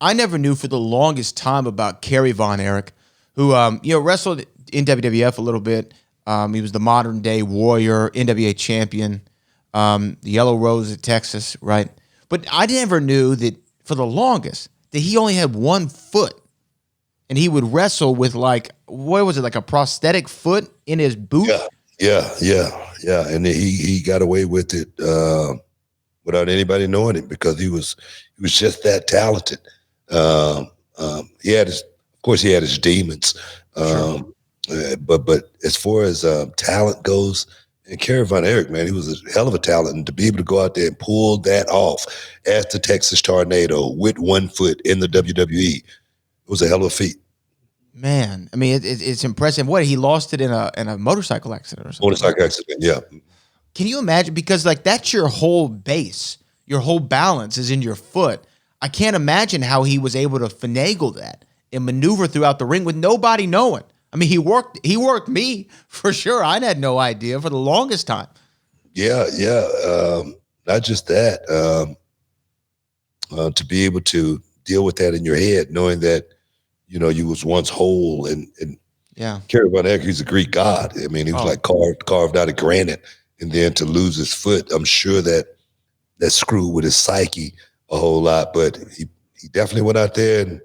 Speaker 4: I never knew for the longest time about Kerry Von Erich, who wrestled in WWF a little bit. He was the modern day Warrior, NWA champion, the Yellow Rose of Texas, right? But I never knew that for the longest that he only had one foot, and he would wrestle with like a prosthetic foot in his boot.
Speaker 1: Yeah. And he got away with it without anybody knowing it because he was just that talented. He had his demons.
Speaker 4: Sure.
Speaker 1: But as far as talent goes, and Kerry Von Erich, man, he was a hell of a talent, and to be able to go out there and pull that off as the Texas Tornado with one foot in the WWE, it was a hell of a feat.
Speaker 4: Man, I mean, it's impressive. What, he lost it in a motorcycle accident or something?
Speaker 1: Motorcycle accident, yeah.
Speaker 4: Can you imagine? Because like that's your whole base, your whole balance is in your foot. I can't imagine how he was able to finagle that and maneuver throughout the ring with nobody knowing. I mean, he worked me for sure. I had no idea for the longest time.
Speaker 1: Yeah. Not just that. To be able to deal with that in your head, knowing that, you was once whole, and
Speaker 4: yeah.
Speaker 1: Kerry Von Erich, he's a Greek god. I mean, he was like carved out of granite, and then to lose his foot, I'm sure that screwed with his psyche a whole lot. But he definitely went out there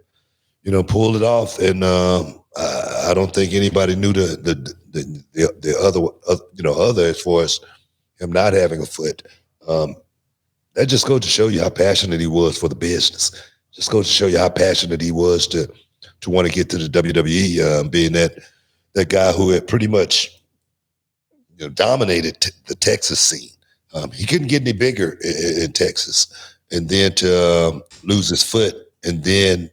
Speaker 1: and pulled it off, and I don't think anybody knew the other as far as him not having a foot. That just goes to show you how passionate he was for the business. Just goes to show you how passionate he was to want to get to the WWE, being that guy who had pretty much dominated the Texas scene. He couldn't get any bigger in Texas, and then to lose his foot, and then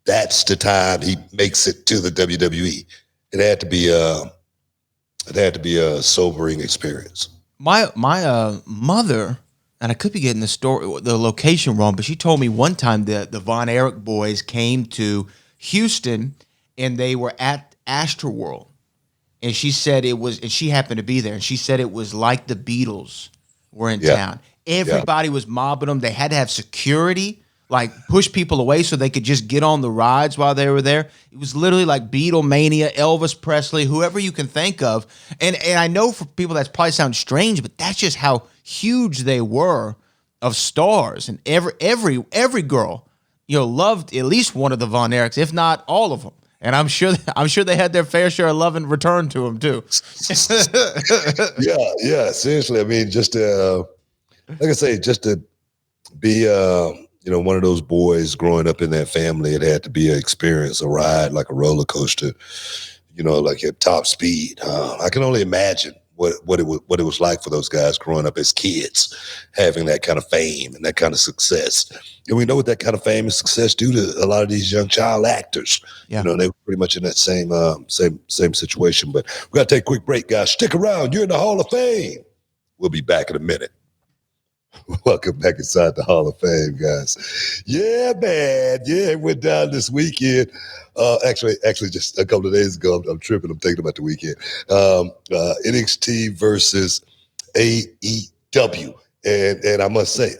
Speaker 1: that's the time he makes it to the WWE. It had to be a sobering experience.
Speaker 4: My mother, and I could be getting the location wrong, but she told me one time that the Von Erich boys came to Houston and they were at Astroworld, and she said and she happened to be there, and she said it was like the Beatles were in town. Everybody was mobbing them. They had to have security, like push people away so they could just get on the rides while they were there. It was literally like Beatlemania, Elvis Presley, whoever you can think of. And I know for people that probably sounds strange, but that's just how huge they were of stars. And every girl, loved at least one of the Von Erichs, if not all of them. And I'm sure they had their fair share of love and return to him too.
Speaker 1: Yeah. Seriously, I mean, just like I say, just to be one of those boys growing up in that family, it had to be an experience, a ride, like a roller coaster, like at top speed. I can only imagine what it was like for those guys growing up as kids, having that kind of fame and that kind of success. And we know what that kind of fame and success do to a lot of these young child actors.
Speaker 4: Yeah.
Speaker 1: They were pretty much in that same situation. But we got to take a quick break, guys. Stick around. You're in the Hall of Fame. We'll be back in a minute. Welcome back inside the Hall of Fame, guys. Yeah, man. Yeah, it went down this weekend. Actually, just a couple of days ago. I'm tripping. I'm thinking about the weekend. NXT versus AEW, and I must say,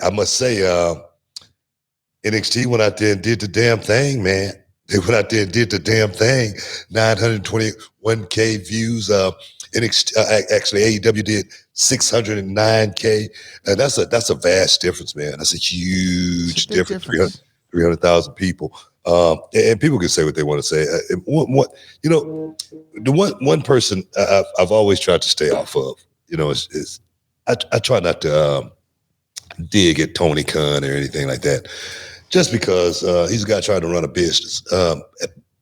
Speaker 1: NXT went out there and did the damn thing, man. They went out there and did the damn thing. 921K views. NXT, actually, AEW did 609K, and that's a vast difference, man. That's a huge difference. 300,000 people. And people can say what they want to say. The one person I've always tried to stay off of, is I try not to dig at Tony Khan or anything like that, just because he's a guy trying to run a business.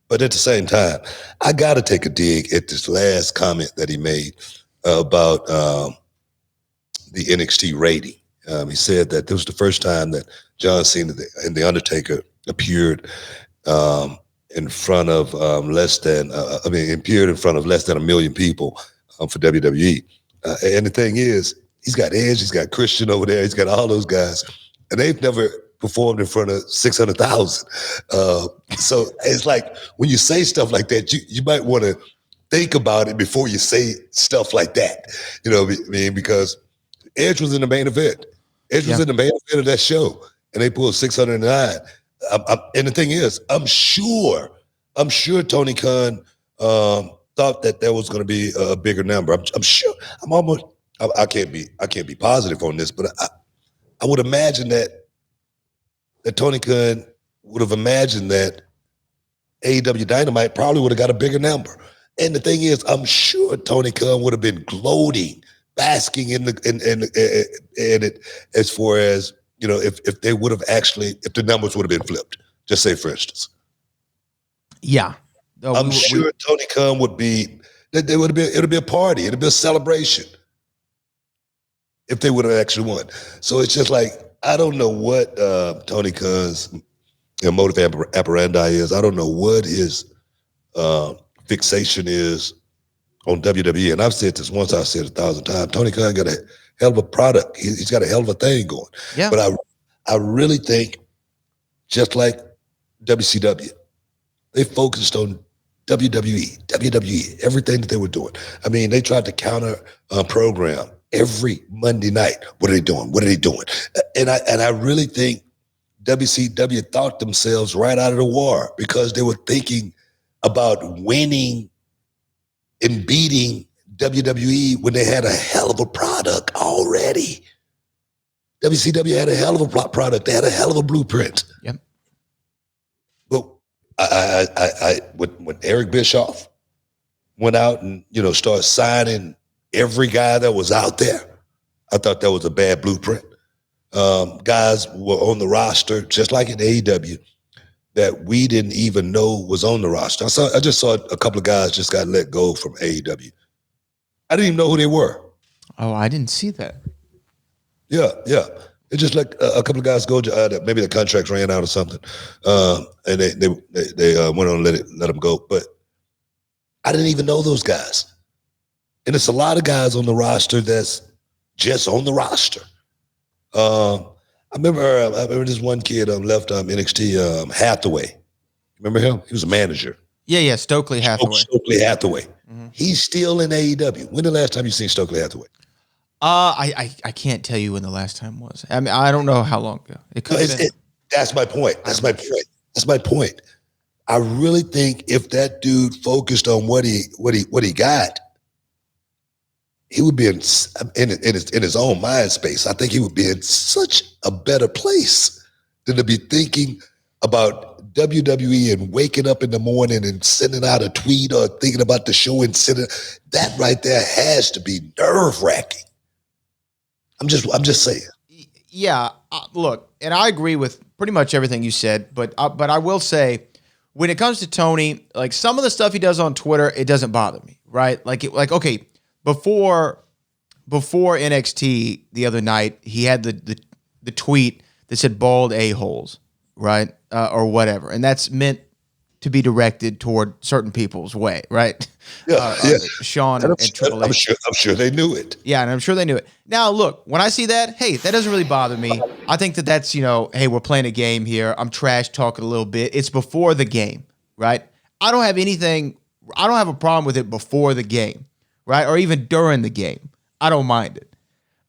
Speaker 1: But at the same time, I got to take a dig at this last comment that he made about the NXT rating. He said that this was the first time that John Cena and The Undertaker appeared in front of less than a million people for WWE. And the thing is, he's got Edge, he's got Christian over there, he's got all those guys, and they've never performed in front of 600,000. So it's like when you say stuff like that, you might want to think about it before you say stuff like that. Because Edge was in the main event. Edge was in the main event of that show, and they pulled 609. and the thing is, I'm sure Tony Khan thought that there was going to be a bigger number. I'm sure. I can't be positive on this, but I would imagine that Tony Khan would have imagined that AEW Dynamite probably would have got a bigger number. And the thing is, I'm sure Tony Khan would have been gloating, basking in it, as far as, if they would have if the numbers would have been flipped. Just say, for instance.
Speaker 4: Yeah.
Speaker 1: I'm sure Tony Khan would be, it would be a party. It would be a celebration if they would have actually won. So it's just like, I don't know what Tony Khan's motive operandi is. I don't know what his fixation is on WWE. And I've said this once, I've said it 1,000 times. Tony Khan got a hell of a product. He's got a hell of a thing going.
Speaker 4: Yeah.
Speaker 1: But I really think, just like WCW, they focused on WWE, everything that they were doing. I mean, they tried to counter program every Monday night. What are they doing? What are they doing? And I really think WCW thought themselves right out of the war, because they were thinking about winning and beating WWE when they had a hell of a product already. WCW had a hell of a product. They had a hell of a blueprint.
Speaker 4: Yep.
Speaker 1: But when Eric Bischoff went out and started signing every guy that was out there, I thought that was a bad blueprint. Guys were on the roster, just like in AEW, that we didn't even know was on the roster. I just saw a couple of guys just got let go from AEW. I didn't even know who they were.
Speaker 4: Oh, I didn't see that.
Speaker 1: Yeah. It's just like a couple of guys go, maybe the contracts ran out or something, and they went on and let them go. But I didn't even know those guys. And it's a lot of guys on the roster that's just on the roster. I remember this one kid left NXT, Hathaway. Remember him? He was a manager.
Speaker 4: Yeah, Stokely Hathaway.
Speaker 1: Stokely Hathaway. Mm-hmm. He's still in AEW. When the last time you seen Stokely Hathaway?
Speaker 4: I can't tell you when the last time was. I mean, I don't know how long ago. It could have been.
Speaker 1: That's my point. That's my point. I really think if that dude focused on what he got, he would be in his own mind space. I think he would be in such a better place than to be thinking about WWE and waking up in the morning and sending out a tweet or thinking about the show and sending that right there has to be nerve-wracking. I'm just saying.
Speaker 4: Yeah, look, and I agree with pretty much everything you said, but I will say, when it comes to Tony, like some of the stuff he does on Twitter, it doesn't bother me, right? Okay, before NXT the other night, he had the tweet that said "bald a-holes," right, or whatever, and that's meant to be directed toward certain people's way, right?
Speaker 1: Yeah,
Speaker 4: Sean and Triple H.
Speaker 1: I'm sure they knew it.
Speaker 4: Yeah, and I'm sure they knew it. Now, look, when I see that, hey, that doesn't really bother me. I think that's, hey, we're playing a game here. I'm trash talking a little bit. It's before the game, right? I don't have a problem with it before the game, right? Or even during the game. I don't mind it.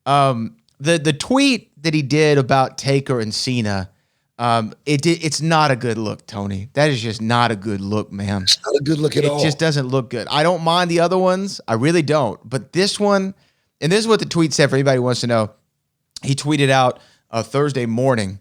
Speaker 4: The tweet that he did about Taker and Cena, it's not a good look, Tony. That is just not a good look, man.
Speaker 1: It's not a good look at all.
Speaker 4: It just doesn't look good. I don't mind the other ones. I really don't. But this one, and this is what the tweet said for anybody who wants to know. He tweeted out Thursday morning,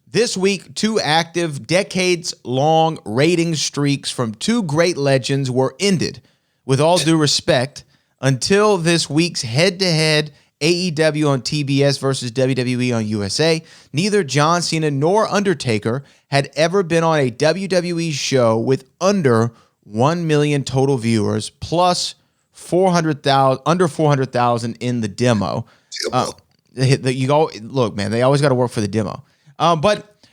Speaker 4: "This week, 2 active, decades-long rating streaks from 2 great legends were ended. With all due respect, until this week's head-to-head AEW on TBS versus WWE on USA, neither John Cena nor Undertaker had ever been on a WWE show with under 1 million total viewers, plus 400,000, under 400,000 in the demo. Look, man, they always got to work for the demo. But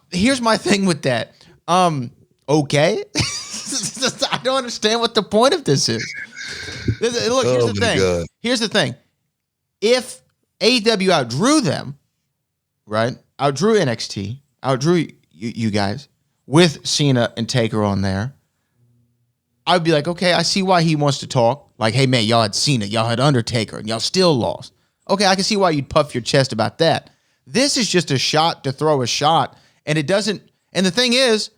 Speaker 4: here's my thing with that. Okay, I don't understand what the point of this is. Look, here's the thing. God. Here's the thing. If AEW outdrew them, right? Outdrew NXT, outdrew you guys with Cena and Taker on there, I'd be like, okay, I see why he wants to talk. Like, hey, man, y'all had Cena, y'all had Undertaker, and y'all still lost. Okay, I can see why you'd puff your chest about that. This is just a shot to throw a shot, and it doesn't. And the thing is,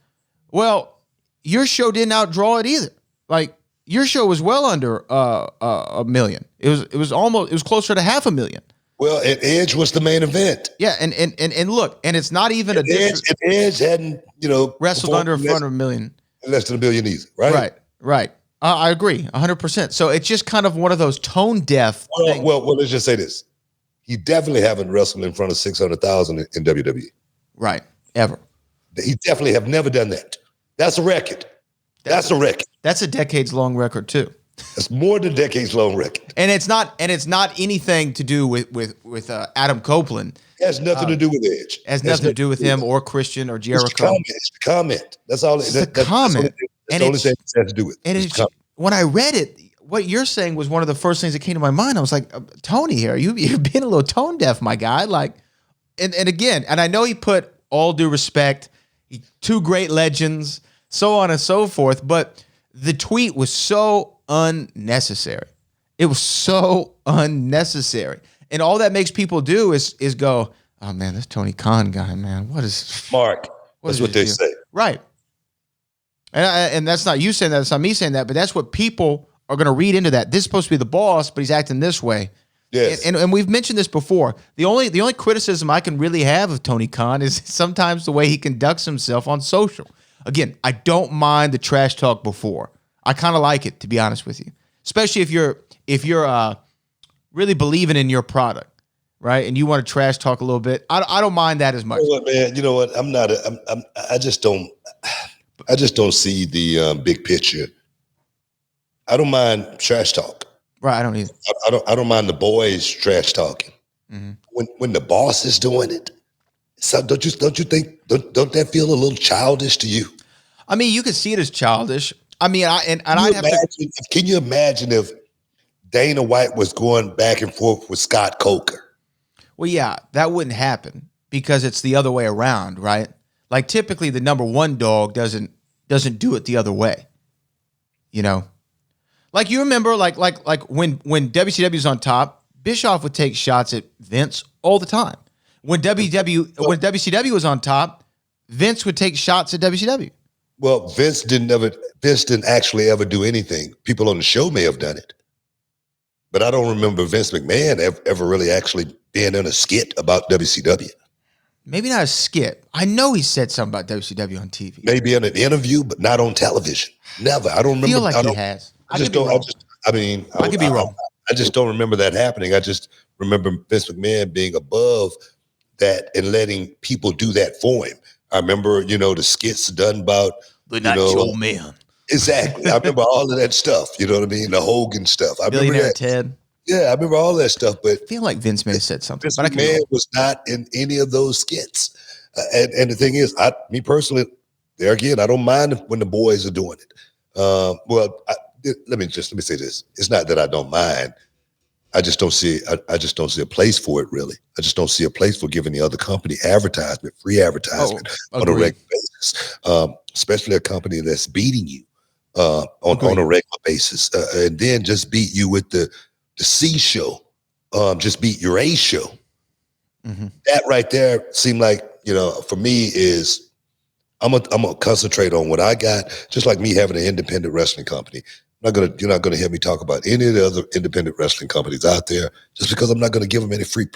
Speaker 4: well, your show didn't outdraw it either. Like your show was well under a million. It was closer to 500,000.
Speaker 1: Well, and Edge was the main event.
Speaker 4: Yeah, and look, and it's not even
Speaker 1: Edge hadn't,
Speaker 4: wrestled under in front of a million.
Speaker 1: Less than a million easy, right?
Speaker 4: Right. I agree, 100%. So it's just kind of one of those tone deaf.
Speaker 1: Well, let's just say this: he definitely haven't wrestled in front of 600,000 in WWE.
Speaker 4: Right, ever.
Speaker 1: He definitely have never done that. That's a record. That's a record.
Speaker 4: That's a decades-long record too.
Speaker 1: It's more than a decades-long record.
Speaker 4: And it's not anything to do with Adam Copeland.
Speaker 1: It has nothing to do with Edge.
Speaker 4: It has nothing to do with him or Christian or Jericho.
Speaker 1: It's the comment. That's all.
Speaker 4: It's the comment.
Speaker 1: That's the only thing it has to do with.
Speaker 4: And when I read it, what you're saying was one of the first things that came to my mind. I was like, Tony, here, you're being a little tone deaf, my guy. Like, and again, and I know he put all due respect, two great legends, so on and so forth, but the tweet was so unnecessary. It was so unnecessary. And all that makes people do is go, oh man, this Tony Khan guy, man, what is
Speaker 1: Mark? That's what they say.
Speaker 4: Right. And that's not you saying that, it's not me saying that, but that's what people are going to read into that. This is supposed to be the boss, but he's acting this way.
Speaker 1: Yes.
Speaker 4: And we've mentioned this before. The only criticism I can really have of Tony Khan is sometimes the way he conducts himself on social. Again, I don't mind the trash talk before. I kind of like it, to be honest with you, especially if you're really believing in your product, right? And you want to trash talk a little bit. I don't mind that as much.
Speaker 1: You know what, man? You know what? I just don't see the big picture. I don't mind trash talk.
Speaker 4: Right, I don't either.
Speaker 1: I don't mind the boys trash talking. Mm-hmm. When the boss is doing it, so don't you think don't that feel a little childish to you?
Speaker 4: I mean, you could see it as childish. I mean,
Speaker 1: can you imagine if Dana White was going back and forth with Scott Coker?
Speaker 4: Well, yeah, that wouldn't happen because it's the other way around, right? Like typically the number one dog doesn't do it the other way. You know? Like you remember like when WCW was on top, Bischoff would take shots at Vince all the time. When WCW was on top, Vince would take shots at WCW.
Speaker 1: Well, Vince didn't actually ever do anything. People on the show may have done it. But I don't remember Vince McMahon ever really actually being in a skit about WCW.
Speaker 4: Maybe not a skit. I know he said something about WCW on TV.
Speaker 1: Maybe in an interview, but not on television. Never. I don't remember.
Speaker 4: I feel like he has. I could be wrong.
Speaker 1: I just don't remember that happening. I just remember Vince McMahon being above that and letting people do that for him. I remember, the skits done about
Speaker 4: the Nacho Man.
Speaker 1: Exactly. I remember all of that stuff. You know what I mean? The Hogan stuff. I
Speaker 4: Billionaire
Speaker 1: remember that.
Speaker 4: Ted.
Speaker 1: Yeah, I remember all that stuff. But
Speaker 4: I feel like Vince may have said something.
Speaker 1: Vince McMahon was not in any of those skits. And the thing is, me personally, there again, I don't mind when the boys are doing it. Let me say this. It's not that I don't mind. I just don't see a place for it, really. I just don't see a place for giving the other company free advertisement on a regular basis, especially a company that's beating you on a regular basis, and then just beat you with the C show, just beat your A show. Mm-hmm. That right there seemed like, for me is I'm gonna concentrate on what I got, just like me having an independent wrestling company. You're not gonna hear me talk about any of the other independent wrestling companies out there, just because I'm not gonna give them any free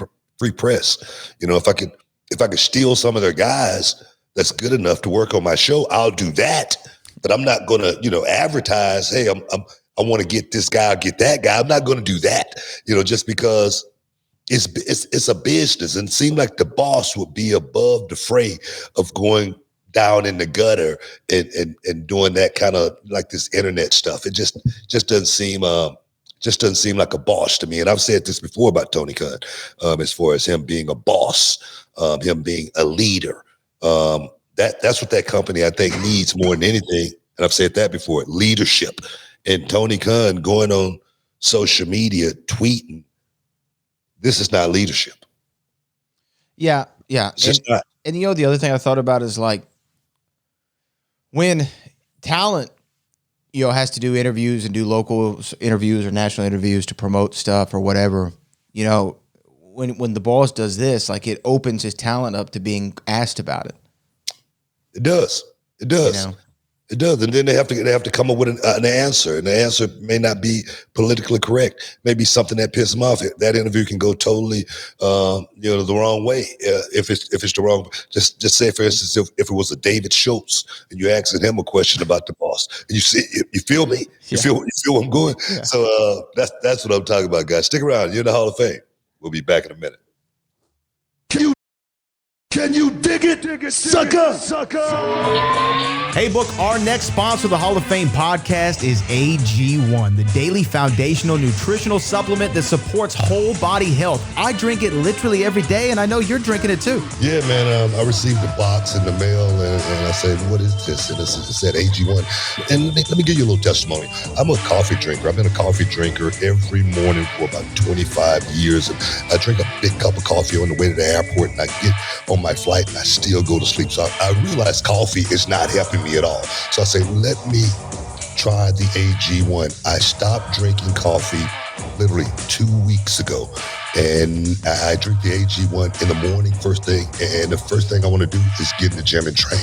Speaker 1: press. If I could steal some of their guys that's good enough to work on my show, I'll do that. But I'm not gonna, advertise, hey, I want to get this guy, get that guy. I'm not gonna do that, just because it's a business, and it seemed like the boss would be above the fray of going down in the gutter and doing that kind of like this internet stuff. It just doesn't seem like a boss to me. And I've said this before about Tony Khan, as far as him being a boss, him being a leader. That's what that company I think needs more than anything. And I've said that before, leadership. And Tony Khan going on social media, tweeting, this is not leadership.
Speaker 4: Yeah.
Speaker 1: It's just not.
Speaker 4: And the other thing I thought about is like when talent, has to do interviews and do local interviews or national interviews to promote stuff or whatever, when the boss does this, like it opens his talent up to being asked about it.
Speaker 1: It does. It does.
Speaker 4: You know?
Speaker 1: It does, and then they have to come up with an answer, and the answer may not be politically correct. Maybe something that pisses them off. That interview can go totally, the wrong way. If it's the wrong, just say for instance, if it was a David Schultz and you're asking him a question about the boss, and you feel me, you feel where I'm going. Yeah. So that's what I'm talking about, guys. Stick around. You're in the Hall of Fame. We'll be back in a minute.
Speaker 5: Can you dig it, sucker?
Speaker 4: Hey, Book, our next sponsor of the Hall of Fame podcast is AG1, the daily foundational nutritional supplement that supports whole body health. I drink it literally every day, and I know you're drinking it too.
Speaker 1: Yeah, man. I received the box in the mail, and I said, what is this? And it said AG1. And let me give you a little testimony. I'm a coffee drinker. I've been a coffee drinker every morning for about 25 years. And I drink a big cup of coffee on the way to the airport, and I get on my flight and I still go to sleep. So I realized coffee is not helping me at all. So I say, let me try the AG1. I stopped drinking coffee literally 2 weeks ago. And I drink the AG1 in the morning, first thing. And the first thing I want to do is get in the gym and train.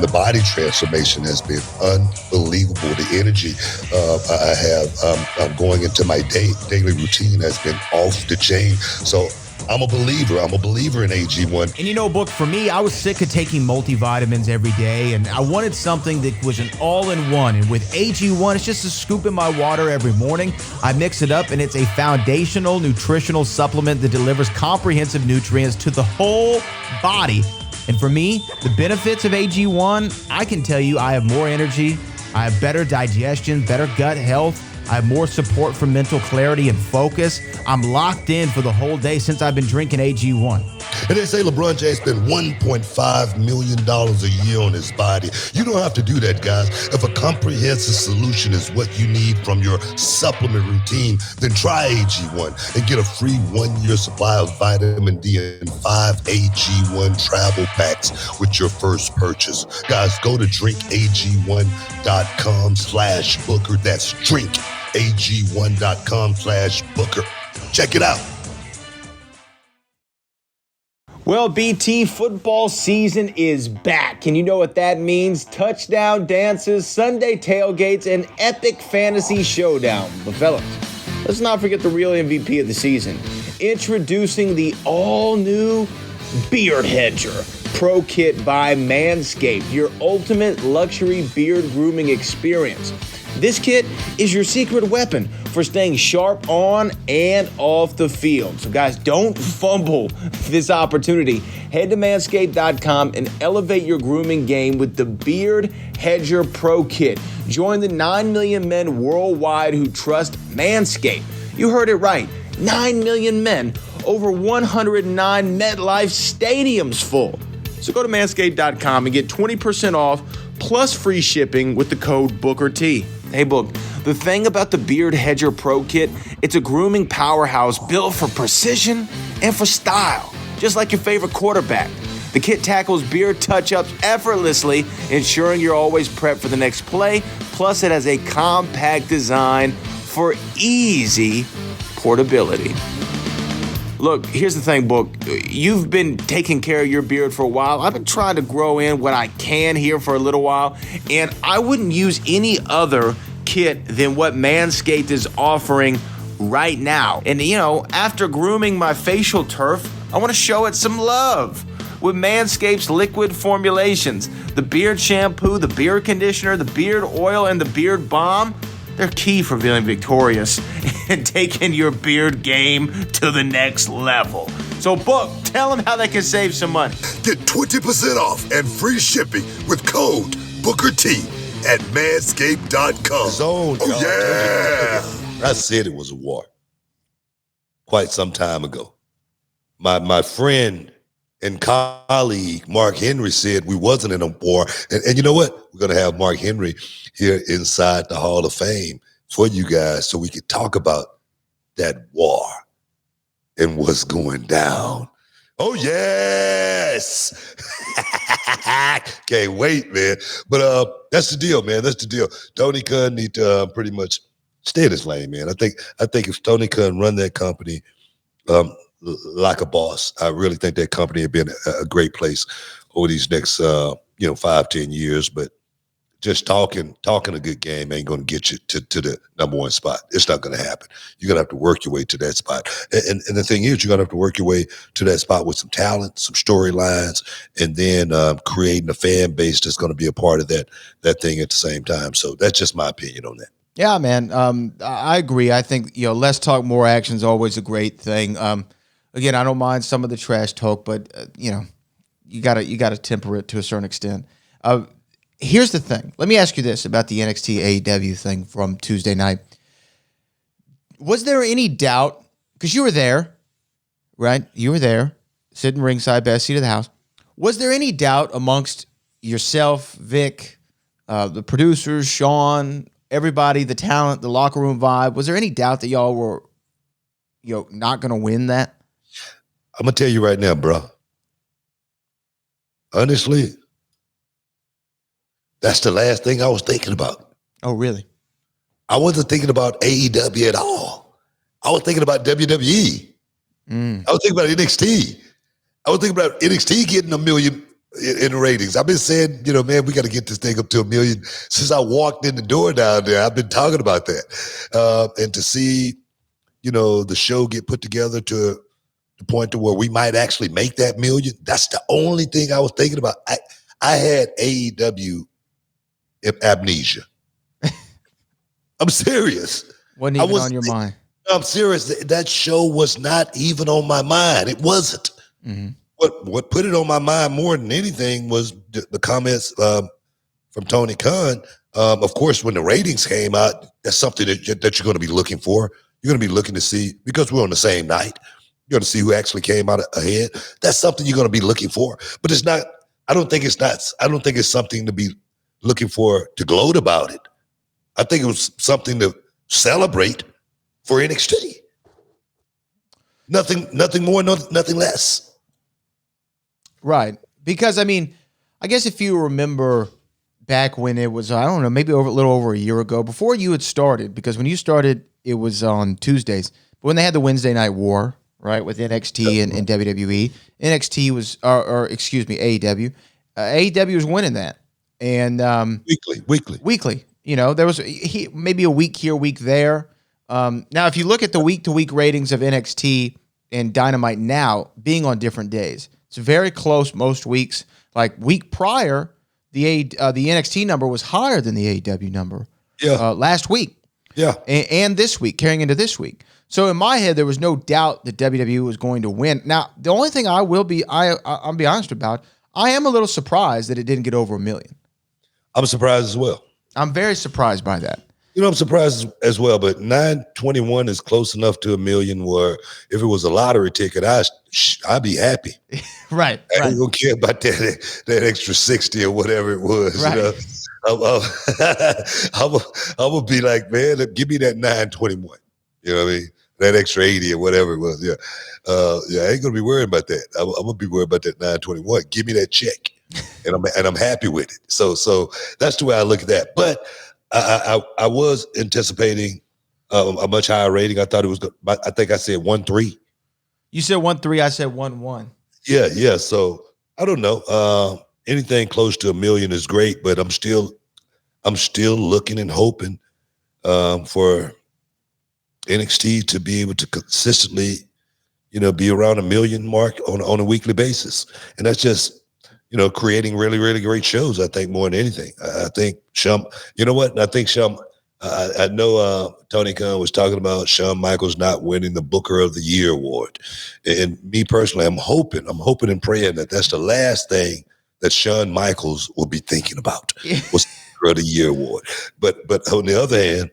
Speaker 1: The body transformation has been unbelievable. The energy I have going into my daily routine has been off the chain. So I'm a believer. I'm a believer in AG1.
Speaker 4: And you know, Book, for me, I was sick of taking multivitamins every day, and I wanted something that was an all-in-one. And with AG1, it's just a scoop in my water every morning. I mix it up, and it's a foundational nutritional supplement that delivers comprehensive nutrients to the whole body. And for me, the benefits of AG1, I can tell you I have more energy, I have better digestion, better gut health, I have more support for mental clarity and focus. I'm locked in for the whole day since I've been drinking AG1.
Speaker 1: And they say LeBron James spent $1.5 million a year on his body. You don't have to do that, guys. If a comprehensive solution is what you need from your supplement routine, then try AG1 and get a free 1-year supply of vitamin D and 5 AG1 travel packs with your first purchase. Guys, go to drinkag1.com/Booker. That's drinkag1.com/Booker. Check it out.
Speaker 4: Well, BT, football season is back, and you know what that means. Touchdown dances, Sunday tailgates, and epic fantasy showdown. But fellas, let's not forget the real MVP of the season. Introducing the all-new Beard Hedger Pro Kit by Manscaped, your ultimate luxury beard grooming experience. This kit is your secret weapon for staying sharp on and off the field. So guys, don't fumble this opportunity. Head to manscaped.com and elevate your grooming game with the Beard Hedger Pro Kit. Join the 9 million men worldwide who trust Manscaped. You heard it right. 9 million men, over 109 MetLife stadiums full. So go to manscaped.com and get 20% off plus free shipping with the code BookerT. Hey, Book, the thing about the Beard Hedger Pro Kit, it's a grooming powerhouse built for precision and for style, just like your favorite quarterback. The kit tackles beard touch-ups effortlessly, ensuring you're always prepped for the next play. Plus, it has a compact design for easy portability. Look, here's the thing, Book. You've been taking care of your beard for a while. I've been trying to grow in what I can here for a little while, and I wouldn't use any other kit than what Manscaped is offering right now. And, you know, after grooming my facial turf, I want to show it some love with Manscaped's liquid formulations. The beard shampoo, the beard conditioner, the beard oil, and the beard balm. They're key for feeling victorious and taking your beard game to the next level. So, Book, tell them how they can save some money.
Speaker 1: Get 20% off and free shipping with code BookerT at manscaped.com. Oh, yeah. I said it was a war quite some time ago. My friend and colleague, Mark Henry, said we wasn't in a war. And you know what? We're going to have Mark Henry here inside the Hall of Fame for you guys so we can talk about that war and what's going down. Oh, yes. Can't wait, man. But that's the deal, man. That's the deal. Tony Khan need to pretty much stay in his lane, man. I think if Tony Khan run that company like a boss, I really think that company would be in a great place over these next 5-10 years, but just talking a good game ain't going to get you to the number one spot. It's not going to happen. You're going to have to work your way to that spot. And the thing is, you're going to have to work your way to that spot with some talent, some storylines, and then creating a fan base that's going to be a part of that thing at the same time. So that's just my opinion on that.
Speaker 4: Yeah, man. I agree. I think, less talk, more action is always a great thing. Again, I don't mind some of the trash talk, but you gotta temper it to a certain extent. Here's the thing. Let me ask you this about the NXT AEW thing from Tuesday night. Was there any doubt, because you were there, right? You were there, sitting ringside, best seat of the house. Was there any doubt amongst yourself, Vic, the producers, Sean, everybody, the talent, the locker room vibe? Was there any doubt that y'all were, not going to win that?
Speaker 1: I'm going to tell you right now, bro. Honestly, that's the last thing I was thinking about.
Speaker 4: Oh, really?
Speaker 1: I wasn't thinking about AEW at all. I was thinking about WWE. I was thinking about NXT. I was thinking about NXT getting 1 million in the ratings. I've been saying, man, we got to get this thing up to 1 million since I walked in the door down there. I've been talking about that. And to see, the show get put together to the point to where we might actually make that 1 million, that's the only thing I was thinking about. I had AEW amnesia. I'm serious.
Speaker 4: Wasn't even on your mind.
Speaker 1: I'm serious. That show was not even on my mind. It wasn't. Mm-hmm. What put it on my mind more than anything was the comments from Tony Khan. Of course, when the ratings came out, that's something that you're going to be looking for. You're going to be looking to see, because we're on the same night, you're going to see who actually came out ahead. That's something you're going to be looking for. But it's not, I don't think it's something to be looking for to gloat about it. I think it was something to celebrate for NXT. Nothing more, nothing less.
Speaker 4: Right. Because, I guess if you remember back when it was, I don't know, maybe a little over a year ago, before you had started, because when you started, it was on Tuesdays. But when they had the Wednesday Night War, right, with NXT and WWE, NXT was, AEW. AEW was winning that. And weekly. There was maybe a week here, a week there. Now, if you look at the week-to-week ratings of NXT and Dynamite now, being on different days, it's very close most weeks. Like week prior, the NXT number was higher than the AEW number.
Speaker 1: Yeah.
Speaker 4: Last week.
Speaker 1: Yeah.
Speaker 4: And this week, carrying into this week. So in my head, there was no doubt that WWE was going to win. Now, the only thing I'll be honest about, I am a little surprised that it didn't get over 1 million.
Speaker 1: I'm surprised as well.
Speaker 4: I'm very surprised by that.
Speaker 1: I'm surprised as well, but 921 is close enough to 1 million where if it was a lottery ticket, I'd be happy.
Speaker 4: Right.
Speaker 1: I ain't gonna care about that extra 60 or whatever it was.
Speaker 4: Right.
Speaker 1: I would be like, man, give me that 921. You know what I mean? That extra 80 or whatever it was. Yeah. I ain't gonna be worried about that. I'm gonna be worried about that 921. Give me that check. And I'm happy with it. So that's the way I look at that. But I was anticipating a much higher rating. I thought it was. I think I said 1.3. You
Speaker 4: said 1.3. I said 1.1.
Speaker 1: Yeah. So I don't know. Anything close to 1 million is great, but I'm still looking and hoping for NXT to be able to consistently, be around 1 million mark on a weekly basis, and that's just. Creating really, really great shows, I think, more than anything. I think Shawn, I think Shawn, I know Tony Khan was talking about Shawn Michaels not winning the Booker of the Year award. And me personally, I'm hoping and praying that that's the last thing that Shawn Michaels will be thinking about was the Booker of the Year award. But on the other hand,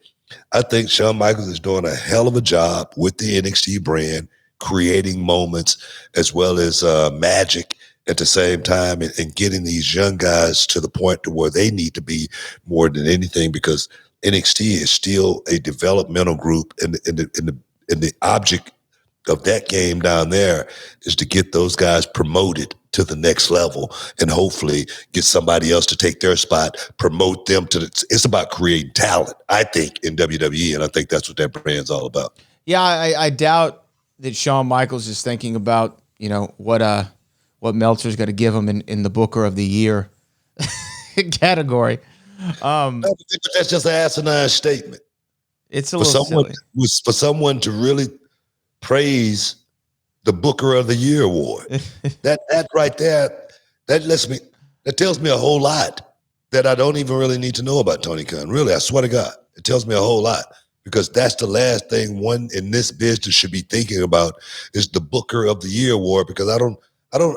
Speaker 1: I think Shawn Michaels is doing a hell of a job with the NXT brand, creating moments as well as magic at the same time, and getting these young guys to the point to where they need to be more than anything, because NXT is still a developmental group, and the object of that game down there is to get those guys promoted to the next level, and hopefully get somebody else to take their spot, promote them to it's about creating talent, I think, in WWE, and I think that's what that brand's all about.
Speaker 4: Yeah, I doubt that Shawn Michaels is thinking about, what Meltzer's going to give him in the Booker of the Year category.
Speaker 1: But that's just an asinine statement.
Speaker 4: It's a little silly.
Speaker 1: For someone to really praise the Booker of the Year award, that right there, that tells me a whole lot that I don't even really need to know about Tony Khan. Really, I swear to God, it tells me a whole lot, because that's the last thing one in this business should be thinking about is the Booker of the Year award, because I don't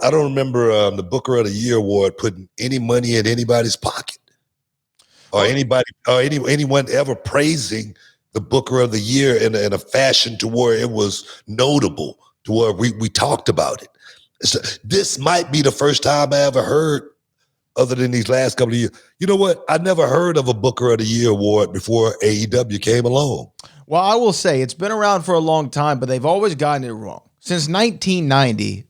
Speaker 1: remember the Booker of the Year award putting any money in anybody's pocket, or anyone ever praising the Booker of the Year in a fashion to where it was notable, to where we talked about it. So this might be the first time I ever heard, other than these last couple of years. You know what? I never heard of a Booker of the Year award before AEW came along.
Speaker 4: Well, I will say it's been around for a long time, but they've always gotten it wrong. Since 1990,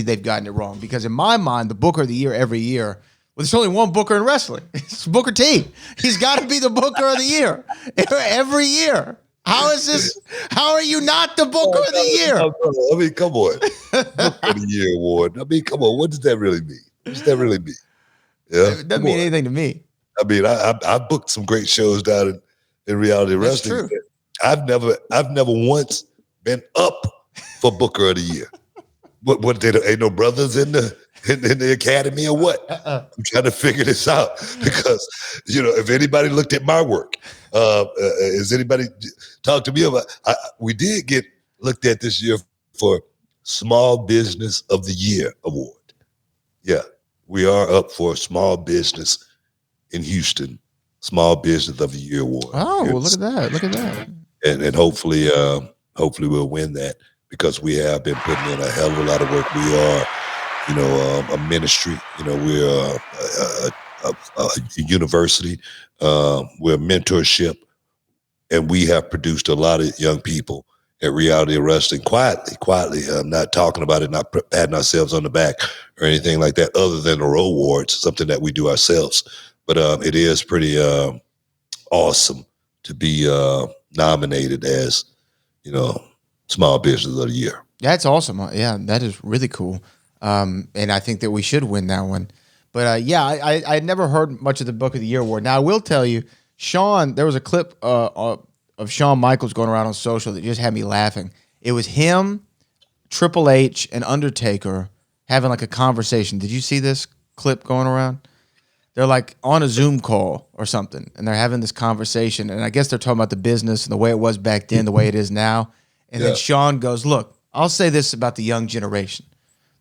Speaker 4: they've gotten it wrong, because in my mind, the Booker of the Year every year, well, there's only one Booker in wrestling. It's Booker T. He's got to be the Booker of the Year every year. How is this? How are you not the Booker of the Year?
Speaker 1: I mean, come on. Booker of the Year award. I mean, come on. What does that really mean? What does that really mean? Yeah,
Speaker 4: it doesn't mean anything to me.
Speaker 1: I mean, I booked some great shows down in reality wrestling.
Speaker 4: True.
Speaker 1: I've never once been up for Booker of the Year. What they ain't no brothers in the academy or what? I'm trying to figure this out, because if anybody looked at my work, has anybody talked to me about? We did get looked at this year for Small Business of the Year award. Yeah, we are up for Small Business in Houston, Small Business of the Year award.
Speaker 4: Oh, well, look at that! Look at that!
Speaker 1: And hopefully we'll win that, because we have been putting in a hell of a lot of work. We are, a ministry. We're a university. We're a mentorship, and we have produced a lot of young people at Reality Wrestling quietly. Not talking about it, not patting ourselves on the back or anything like that, other than the Road Awards, something that we do ourselves. But it is pretty awesome to be nominated as, Small Business of the Year.
Speaker 4: That's awesome. Yeah, that is really cool. And I think that we should win that one. But I had never heard much of the Book of the Year award. Now, I will tell you, Shawn, there was a clip of Shawn Michaels going around on social that just had me laughing. It was him, Triple H, and Undertaker having like a conversation. Did you see this clip going around? They're like on a Zoom call or something, and they're having this conversation. And I guess they're talking about the business and the way it was back then, the way it is now. And then Shawn goes, look, I'll say this about the young generation.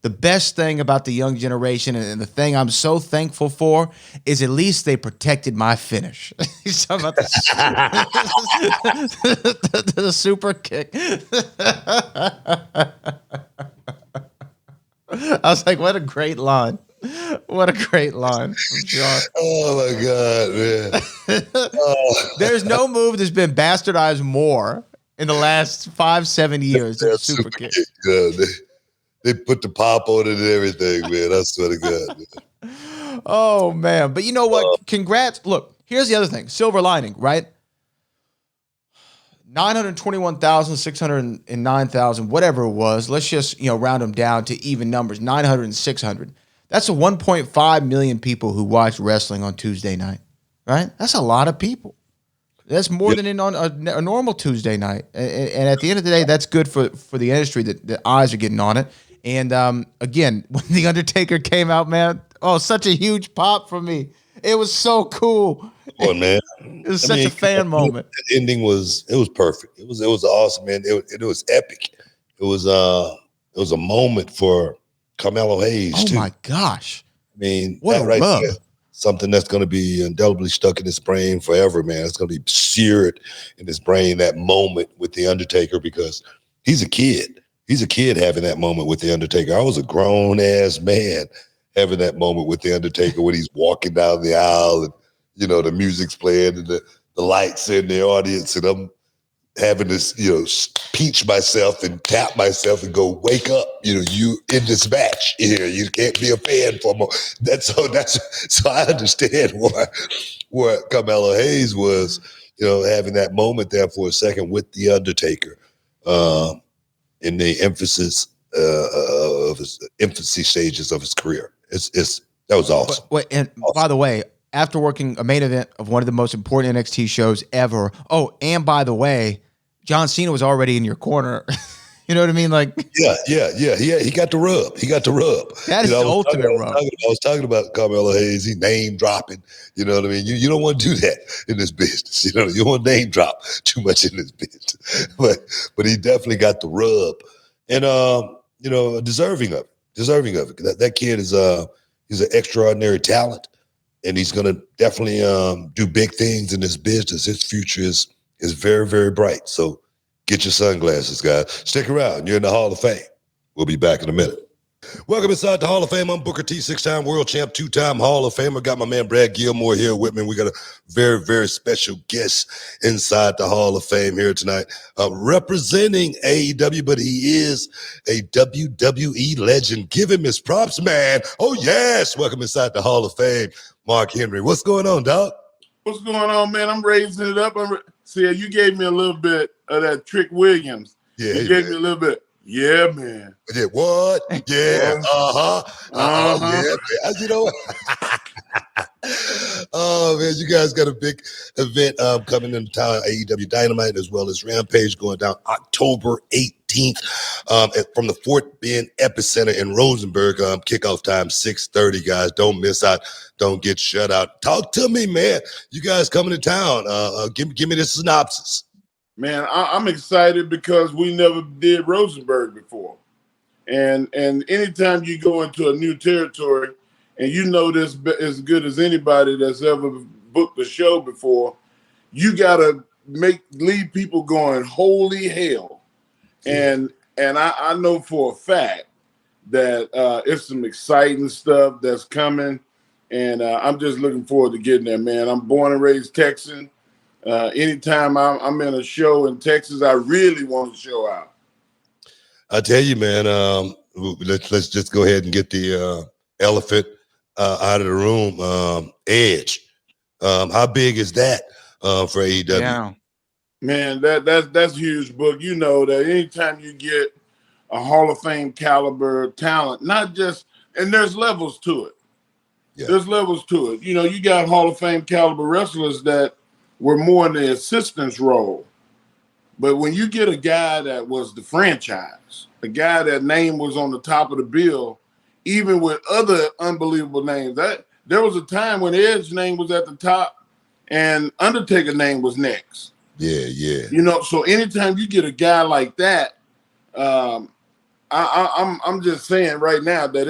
Speaker 4: The best thing about the young generation, and the thing I'm so thankful for, is at least they protected my finish. He's talking about the super kick. I was like, what a great line. What a great line from Shawn.
Speaker 1: Oh, my God, man.
Speaker 4: There's no move that's been bastardized more in the last 5-7 years than super kick.
Speaker 1: Yeah, they put the pop on it and everything, man. I swear to God, man.
Speaker 4: Oh, man. But you know what? Congrats. Look, here's the other thing. Silver lining, right? 921,000, 609,000, whatever it was. Let's just, round them down to even numbers, 900 and 600. That's a 1.5 million people who watch wrestling on Tuesday night, right? That's a lot of people. That's more than on a normal Tuesday night. And at the end of the day, that's good for the industry that the eyes are getting on it. And again, when The Undertaker came out, man, such a huge pop for me. It was so cool.
Speaker 1: Come on, man.
Speaker 4: It was such a fan moment.
Speaker 1: The ending was perfect. It was awesome, man. It was epic. It was a moment for Carmelo Hayes, too.
Speaker 4: Oh, my gosh.
Speaker 1: I mean,
Speaker 4: what a rub.
Speaker 1: There, something that's going to be indelibly stuck in his brain forever, man. It's going to be seared in his brain, that moment with The Undertaker, because he's a kid. He's a kid having that moment with The Undertaker. I was a grown-ass man having that moment with The Undertaker when he's walking down the aisle and, the music's playing and the lights in the audience, and I'm having this, peach myself and tap myself and go, wake up, you in this match here. You can't be a fan for more. So I understand where Carmelo Hayes was, having that moment there for a second with The Undertaker in the emphasis of his infancy stages of his career. It's That was awesome.
Speaker 4: And by the way, after working a main event of one of the most important NXT shows ever. Oh, and by the way, John Cena was already in your corner. You know what I mean? Like,
Speaker 1: yeah. He got the rub.
Speaker 4: That is the ultimate rub.
Speaker 1: I was talking about Carmelo Hayes. He name dropping. You know what I mean? You don't want to do that in this business. You know, you don't want to name drop too much in this business. But he definitely got the rub, and deserving of it. That kid is he's an extraordinary talent, and he's gonna definitely do big things in this business. His future is very, very bright. So get your sunglasses, guys. Stick around. You're in the Hall of Fame. We'll be back in a minute. Welcome inside the Hall of Fame. I'm Booker T, 6-time world champ, 2-time Hall of Famer. Got my man Brad Gilmore here with me. We got a very, very special guest inside the Hall of Fame here tonight, representing AEW, but he is a WWE legend. Give him his props, man. Oh, yes. Welcome inside the Hall of Fame, Mark Henry. What's going on, dog?
Speaker 8: What's going on, man? I'm raising it up. See, you gave me a little bit of that Trick Williams.
Speaker 1: Yeah,
Speaker 8: you gave me a little bit. Yeah, man.
Speaker 1: Yeah, what? Yeah, yeah, man. You know what? Oh, man, you guys got a big event coming into town, AEW Dynamite, as well as Rampage, going down October 18th from the Fort Bend Epicenter in Rosenberg. Kickoff time, 6:30, guys. Don't miss out. Don't get shut out. Talk to me, man. You guys coming to town. Give me the synopsis.
Speaker 8: Man, I'm excited because we never did Rosenberg before. And anytime you go into a new territory and you know this as good as anybody that's ever booked a show before, you got to leave people going, holy hell. Yeah. And I know for a fact that it's some exciting stuff that's coming. And I'm just looking forward to getting there, man. I'm born and raised Texan. Anytime I'm in a show in Texas, I really want to show out.
Speaker 1: I tell you, man, let's just go ahead and get the elephant out of the room. Edge. How big is that for AEW?
Speaker 4: Yeah.
Speaker 8: Man, that's huge, Book. You know that anytime you get a Hall of Fame caliber talent, not just, and there's levels to it. Yeah. There's levels to it. You know, you got Hall of Fame caliber wrestlers that were more in the assistance role. But when you get a guy that was the franchise, a guy that name was on the top of the bill, even with other unbelievable names, that there was a time when Edge's name was at the top and Undertaker's name was next.
Speaker 1: Yeah.
Speaker 8: You know, so anytime you get a guy like that, I'm just saying right now that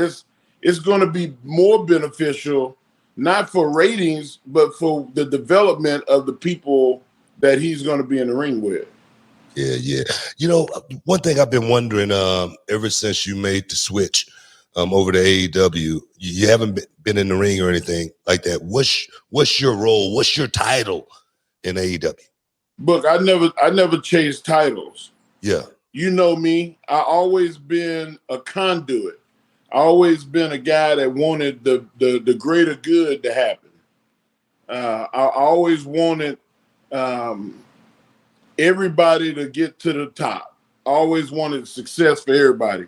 Speaker 8: it's going to be more beneficial, not for ratings, but for the development of the people that he's going to be in the ring with.
Speaker 1: Yeah. You know, one thing I've been wondering ever since you made the switch over to AEW, you haven't been in the ring or anything like that. What's your role? What's your title in AEW?
Speaker 8: Look, I never chased titles.
Speaker 1: Yeah.
Speaker 8: You know me. I always been a conduit. I always been a guy that wanted the greater good to happen. I always wanted everybody to get to the top. I always wanted success for everybody.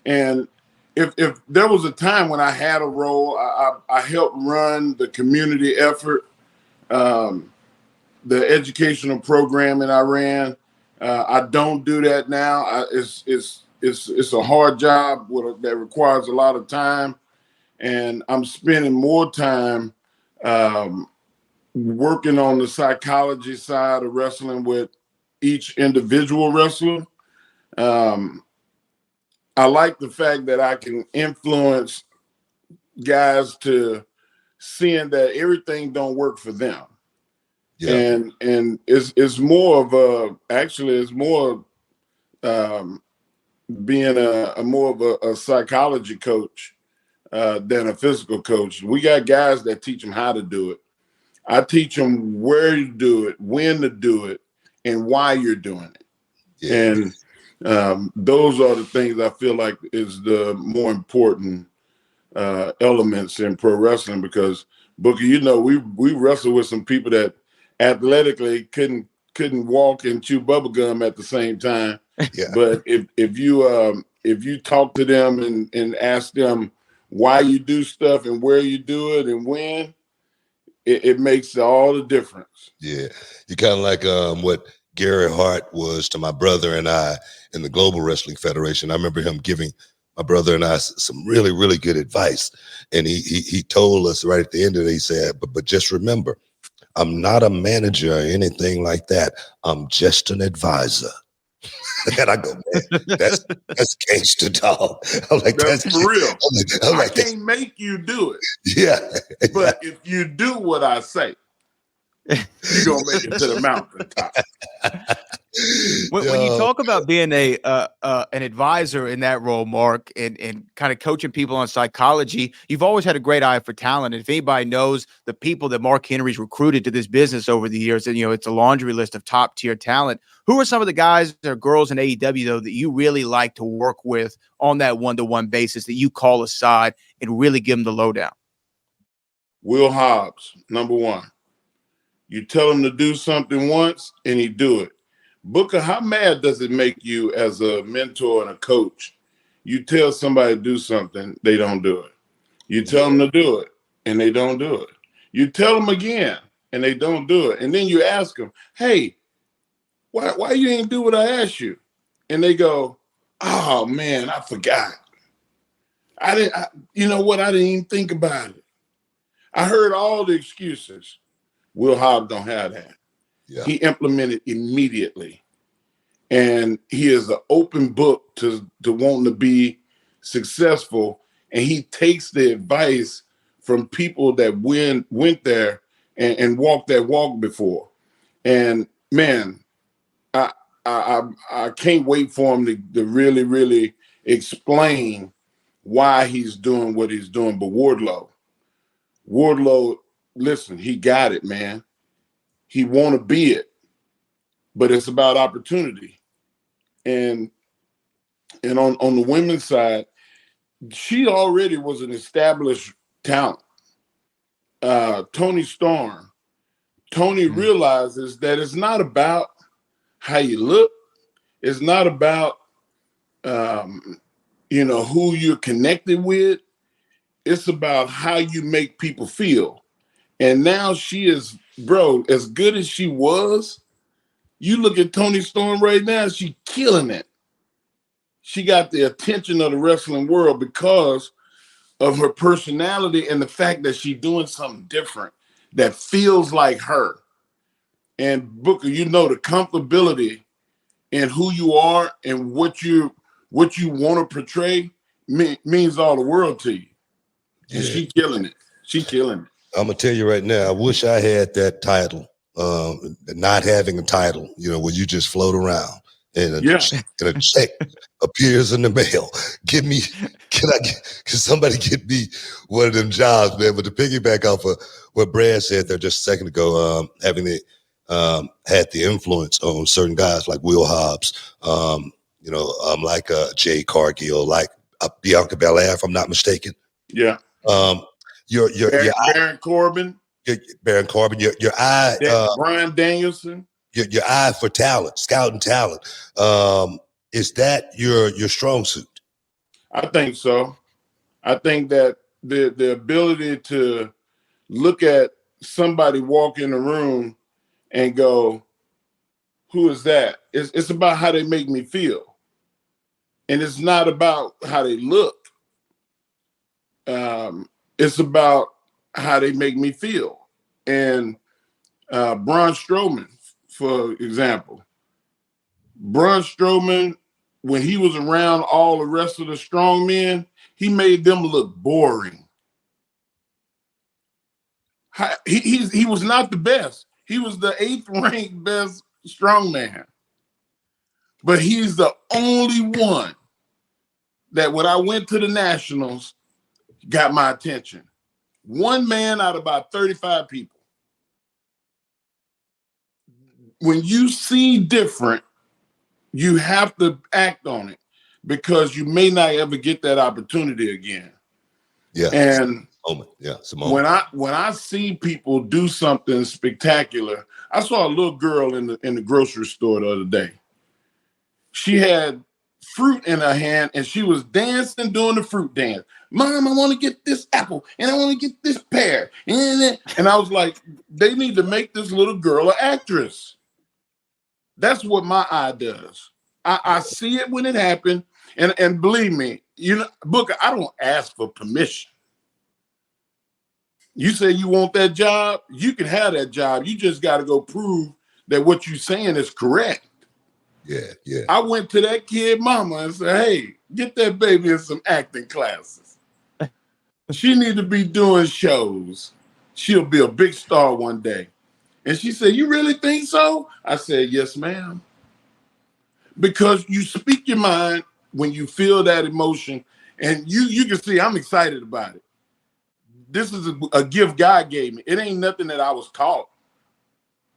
Speaker 8: And if there was a time when I had a role, I helped run the community effort, the educational programming I ran. I don't do that now. It's a hard job that requires a lot of time, and I'm spending more time working on the psychology side of wrestling with each individual wrestler. I like the fact that I can influence guys to seeing that everything don't work for them. Yeah. And it's more of being a more of a psychology coach than a physical coach. We got guys that teach them how to do it. I teach them where to do it, when to do it, and why you're doing it. Yeah. And those are the things I feel like is the more important elements in pro wrestling, because Booker, you know, we wrestle with some people that athletically couldn't walk and chew bubble gum at the same time. Yeah. But if you talk to them and ask them why you do stuff and where you do it and when, it makes all the difference.
Speaker 1: Yeah. You kind of like what Gary Hart was to my brother and I in the Global Wrestling Federation. I remember him giving my brother and I some really, really good advice. And he told us right at the end of it, he said, but just remember, I'm not a manager or anything like that. I'm just an advisor. And I go, man, that's gangster, dog. I'm like,
Speaker 8: that's for real.
Speaker 1: I'm
Speaker 8: like, I can't make you do it.
Speaker 1: Yeah.
Speaker 8: But if you do what I say, you're going to make it to the mountaintop.
Speaker 4: When you talk about being an advisor in that role, Mark, and kind of coaching people on psychology, you've always had a great eye for talent. And if anybody knows the people that Mark Henry's recruited to this business over the years, and it's a laundry list of top tier talent. Who are some of the guys or girls in AEW though that you really like to work with on that one-to-one basis that you call aside and really give them the lowdown?
Speaker 8: Will Hobbs, number one. You tell him to do something once and he do it. Booker, how mad does it make you as a mentor and a coach? You tell somebody to do something, they don't do it. You tell them to do it and they don't do it. You tell them again and they don't do it. And then you ask them, hey, why you ain't do what I asked you? And they go, oh man, I forgot. You know what? I didn't even think about it. I heard all the excuses. Will Hobbs don't have that. Yeah. He implemented immediately. And he is an open book to wanting to be successful. And he takes the advice from people that went there and walked that walk before. And man, I can't wait for him to really, really explain why he's doing what he's doing. But Wardlow, listen, he got it, man. He want to be it, but it's about opportunity. And on the women's side, she already was an established talent. Tony Storm. Tony realizes that it's not about how you look. It's not about, who you're connected with. It's about how you make people feel. And now she is, bro, as good as she was, you look at Toni Storm right now, she's killing it. She got the attention of the wrestling world because of her personality and the fact that she's doing something different that feels like her. And Booker, the comfortability in who you are and what you want to portray means all the world to you. And she's killing it. She's killing it.
Speaker 1: I'm gonna tell you right now, I wish I had that title. Not having a title, where you just float around and a check appears in the mail. Can somebody get me one of them jobs, man? But to piggyback off of what Brad said there just a second ago, having had the influence on certain guys like Will Hobbs, like Jay Cargill, like Bianca Belair, if I'm not mistaken.
Speaker 8: Yeah.
Speaker 1: Your
Speaker 8: Baron Corbin.
Speaker 1: Baron Corbin, your eye,
Speaker 8: Bryan Danielson.
Speaker 1: Your eye for talent, scouting talent. Is that your strong suit?
Speaker 8: I think so. I think that the ability to look at somebody walk in the room and go, who is that? It's about how they make me feel. And it's not about how they look. It's about how they make me feel. And Braun Strowman, for example. Braun Strowman, when he was around all the rest of the strong men, he made them look boring. He was not the best. He was the 8th ranked best strongman. But he's the only one that when I went to the Nationals, got my attention. One man out of about 35 people. When you see different, you have to act on it because you may not ever get that opportunity again.
Speaker 1: Yeah.
Speaker 8: And
Speaker 1: it's a moment.
Speaker 8: When I see people do something spectacular, I saw a little girl in the grocery store the other day. She had fruit in her hand, and she was dancing, doing the fruit dance. Mom, I want to get this apple, and I want to get this pear. And I was like, they need to make this little girl an actress. That's what my eye does. I see it when it happened, and believe me, Booker, I don't ask for permission. You say you want that job, you can have that job. You just got to go prove that what you're saying is correct.
Speaker 1: Yeah.
Speaker 8: I went to that kid mama and said, hey, get that baby in some acting classes. She need to be doing shows. She'll be a big star one day. And she said, you really think so? I said, yes, ma'am. Because you speak your mind when you feel that emotion, and you can see I'm excited about it. This is a gift God gave me. It ain't nothing that I was taught.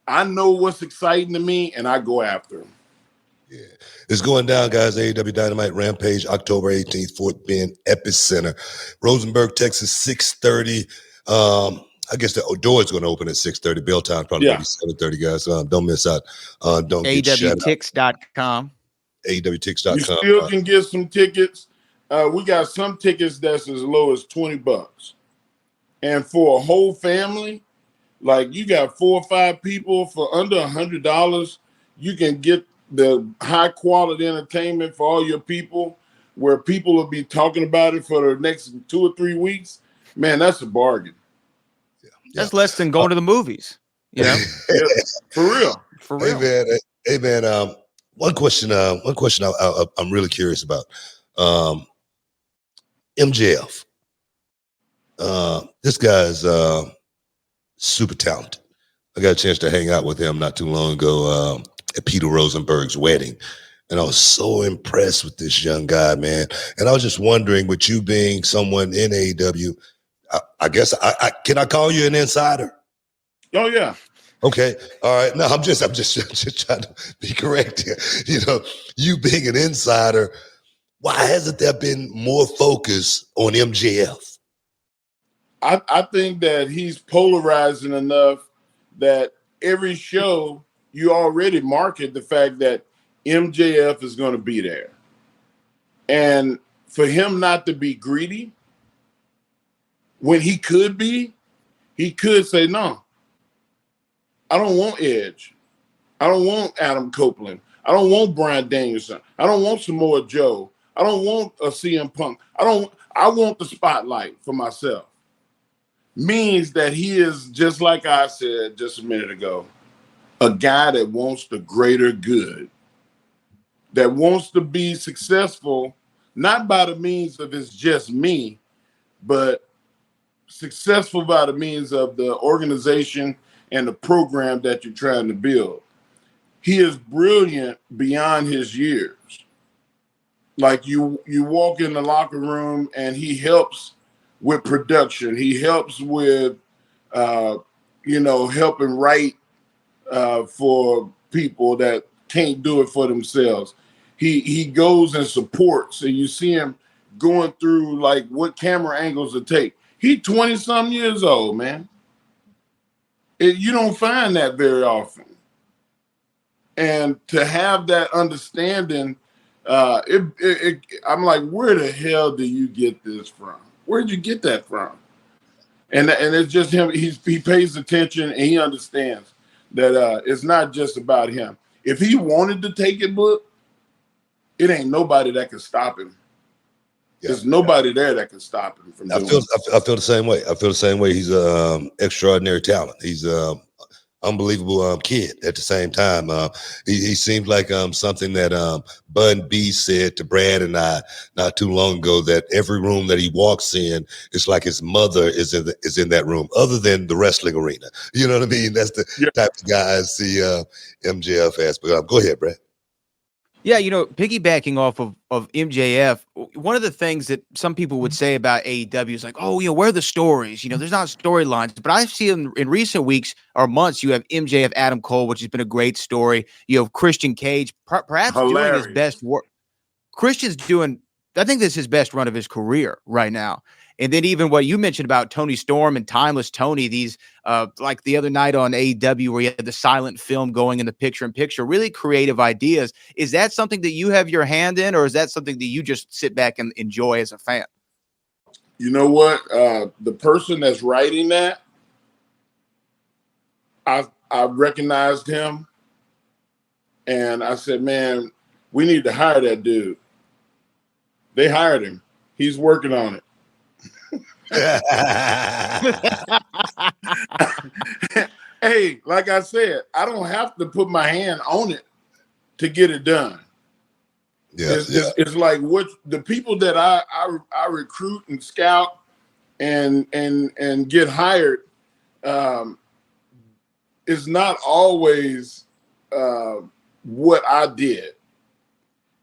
Speaker 8: I know what's exciting to me, and I go after them.
Speaker 1: Yeah. It's going down, guys. AEW Dynamite Rampage, October 18th, Fort Bend Epicenter. Rosenberg, Texas, 6:30. I guess the door is going to open at 6:30. Bell time probably going to be 7:30, guys. Don't miss out. Don't get shut out.
Speaker 9: AEWTix.com.
Speaker 1: AEWTix.com.
Speaker 8: You still can get some tickets. We got some tickets that's as low as $20. And for a whole family, like you got 4 or 5 people for under $100, you can get the high quality entertainment for all your people, where people will be talking about it for the next 2 or 3 weeks. Man, that's a bargain.
Speaker 9: That's less than going to the movies. You know,
Speaker 8: for real.
Speaker 9: For real.
Speaker 1: Hey man. One question I'm really curious about. MJF. This guy's super talented. I got a chance to hang out with him not too long ago at Peter Rosenberg's wedding. And I was so impressed with this young guy, man. And I was just wondering, with you being someone in AEW, I guess can I call you an insider?
Speaker 8: Oh yeah.
Speaker 1: Okay. All right. No, I'm just trying to be correct here. You being an insider, why hasn't there been more focus on MJF?
Speaker 8: I think that he's polarizing enough that every show you already market the fact that MJF is going to be there. And for him not to be greedy when he could say, no, I don't want Edge. I don't want Adam Copeland. I don't want Bryan Danielson. I don't want Samoa Joe. I don't want a CM Punk. I want the spotlight for myself. Means that he is, just like I said just a minute ago, a guy that wants the greater good, that wants to be successful, not by the means of it's just me, but successful by the means of the organization and the program that you're trying to build. He is brilliant beyond his years. Like you walk in the locker room and he helps with production. He helps with, helping write for people that can't do it for themselves. He goes and supports, and you see him going through like what camera angles to take. He 20-some years old, man. You don't find that very often. And to have that understanding, I'm like, where the hell do you get this from? Where'd you get that from? And it's just him. He pays attention and he understands that it's not just about him. If he wanted to take it, book, it ain't nobody that can stop him. There's nobody there that can stop him from doing it.
Speaker 1: I feel the same way. He's an extraordinary talent. He's unbelievable kid at the same time. He seems like something that Bun B said to Brad and I not too long ago, that every room that he walks in, it's like his mother is in that room, other than the wrestling arena. You know what I mean? That's the type of guy I see MJF as. But go ahead, Brad.
Speaker 9: Yeah, piggybacking off of MJF, one of the things that some people would say about AEW is like, oh, where are the stories? There's not storylines. But I've seen in recent weeks or months, you have MJF, Adam Cole, which has been a great story. You have Christian Cage, perhaps doing his best work. Christian's doing, I think this is his best run of his career right now. And then even what you mentioned about Tony Storm and Timeless Tony, these like the other night on AEW where you had the silent film going in the picture-in-picture, really creative ideas. Is that something that you have your hand in, or is that something that you just sit back and enjoy as a fan?
Speaker 8: You know what? The person that's writing that, I recognized him, and I said, man, we need to hire that dude. They hired him. He's working on it. Hey, like I said, I don't have to put my hand on it to get it done. It's like what the people that I recruit and scout and get hired is not always what I did.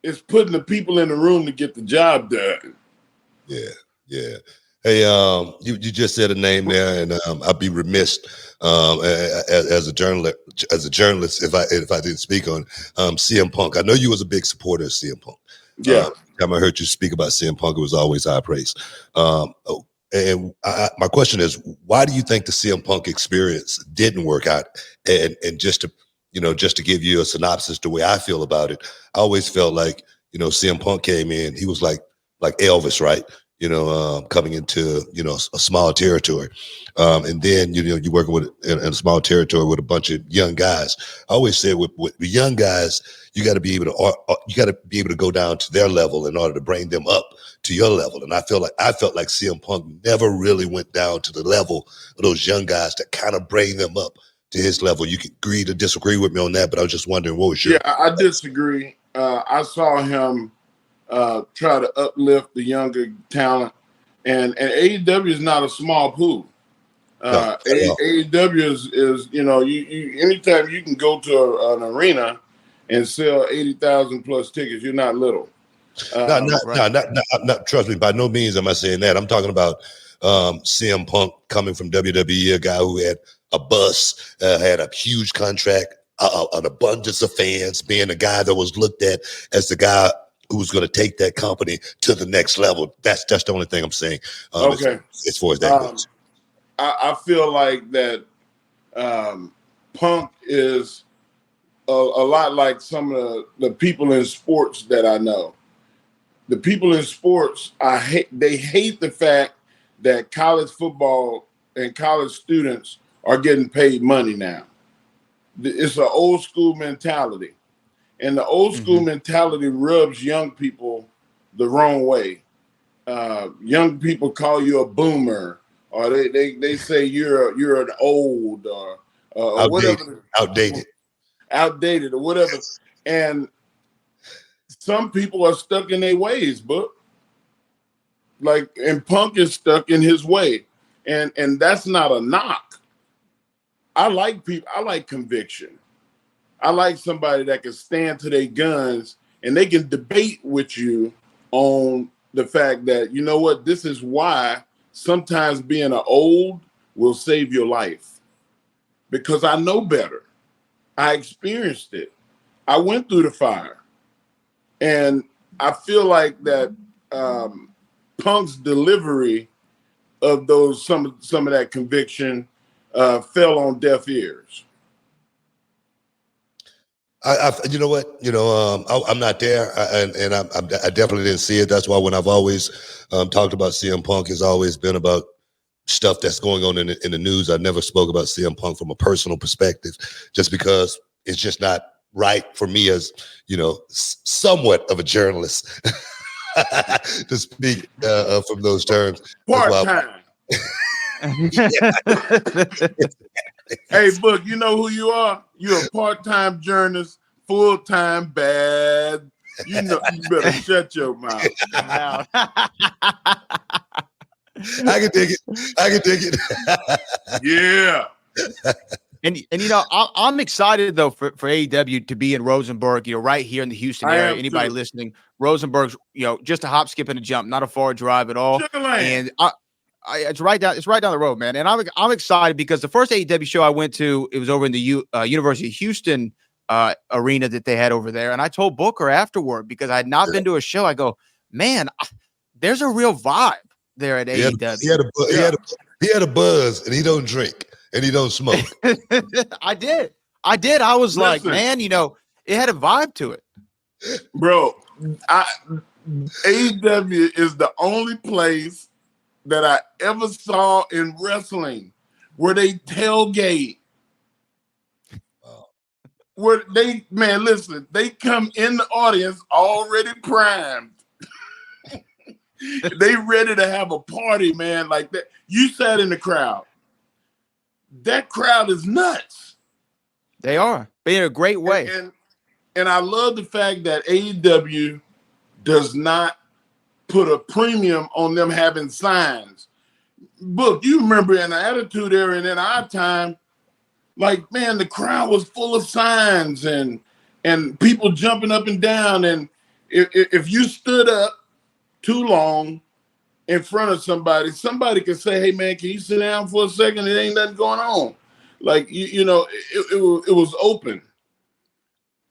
Speaker 8: It's putting the people in the room to get the job done.
Speaker 1: Yeah. Hey, you just said a name there, and I'd be remiss as a journalist if I didn't speak on CM Punk. I know you was a big supporter of CM Punk.
Speaker 8: Yeah.
Speaker 1: Time I heard you speak about CM Punk, it was always high praise. And my question is, why do you think the CM Punk experience didn't work out? And just to give you a synopsis the way I feel about it, I always felt like, CM Punk came in, he was like Elvis, right? Coming into, a small territory. And then, you're working in a small territory with a bunch of young guys. I always say with young guys, you got to be able to go down to their level in order to bring them up to your level. And I felt like CM Punk never really went down to the level of those young guys to kind of bring them up to his level. You can agree to disagree with me on that, but I was just wondering, what was your...
Speaker 8: Yeah, I disagree. I saw him try to uplift the younger talent, and AEW is not a small pool. AEW is you anytime you can go to an arena and sell 80,000 plus tickets, you're not little. Not
Speaker 1: trust me, by no means am I saying that. I'm talking about CM Punk coming from WWE, a guy who had a bus, had a huge contract, an abundance of fans, being a guy that was looked at as the guy who was going to take that company to the next level. That's the only thing I'm saying.
Speaker 8: Okay.
Speaker 1: As far as that goes.
Speaker 8: I feel like that Punk is a lot like some of the people in sports that I know. The people in sports, they hate the fact that college football and college students are getting paid money now. It's an old school mentality. And the old school mentality rubs young people the wrong way. Young people call you a boomer, or they say you're an old or whatever, outdated or whatever. And some people are stuck in their ways, but and Punk is stuck in his way, and that's not a knock. I like people. I like conviction. I like somebody that can stand to their guns and they can debate with you on the fact that, you know what, this is why sometimes being an old will save your life. Because I know better. I experienced it. I went through the fire. And I feel like that Punk's delivery of some of that conviction fell on deaf ears.
Speaker 1: You know what? I'm not there, and I definitely didn't see it. That's why when I've always talked about CM Punk, has always been about stuff that's going on in the news. I never spoke about CM Punk from a personal perspective, just because it's just not right for me as somewhat of a journalist to speak from those terms.
Speaker 8: Part time. Hey, Book, you know who you are? You're a part-time journalist, full-time bad. You better shut your mouth.
Speaker 1: I can dig it.
Speaker 8: Yeah.
Speaker 9: And I'm excited though for AEW to be in Rosenberg, right here in the Houston area. Anybody listening, Rosenberg's, just a hop, skip, and a jump, not a far drive at all. And it's right down the road, man. And I'm excited because the first AEW show I went to, it was over in the University of Houston arena that they had over there. And I told Booker afterward, because I had not been to a show, I go, man, there's a real vibe. there at
Speaker 1: He had,
Speaker 9: AEW.
Speaker 1: he had a buzz, and he don't drink, and he don't smoke.
Speaker 9: I did. I was like,
Speaker 8: Listen.
Speaker 9: man, you know, it had a vibe to it.
Speaker 8: Bro, AEW is the only place that I ever saw in wrestling where they tailgate. Where listen, they come in the audience already primed. They ready to have a party, man, like that. You sat in the crowd. That crowd is nuts.
Speaker 9: They are. But in a great way.
Speaker 8: And I love the fact that AEW does not put a premium on them having signs. Book, you remember in the Attitude Era and in our time, like, man, the crowd was full of signs and people jumping up and down. And if you stood up too long in front of somebody could say, hey, man, can you sit down for a second? It ain't nothing going on. Like, it was open.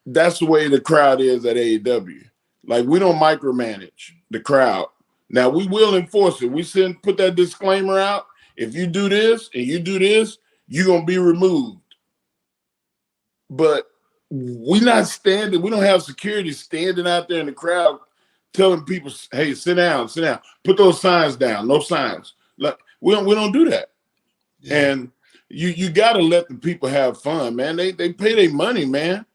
Speaker 8: That's the way the crowd is at AEW. Like, we don't micromanage the crowd. Now, we will enforce it. We put that disclaimer out. If you do this and you do this, you're going to be removed. But we not standing. We don't have security standing out there in the crowd telling people, hey, sit down. Put those signs down. No signs. Like, we don't do that. Yeah. And you got to let the people have fun, man. They pay their money, man.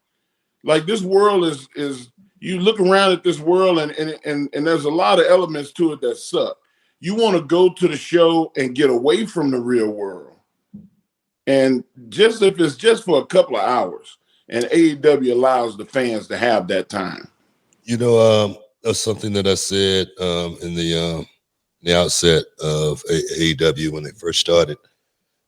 Speaker 8: Like, this world is you look around at this world and there's a lot of elements to it that suck. You want to go to the show and get away from the real world. And just if it's just for a couple of hours, and AEW allows the fans to have that time.
Speaker 1: That's something that I said in the outset of AEW when they first started.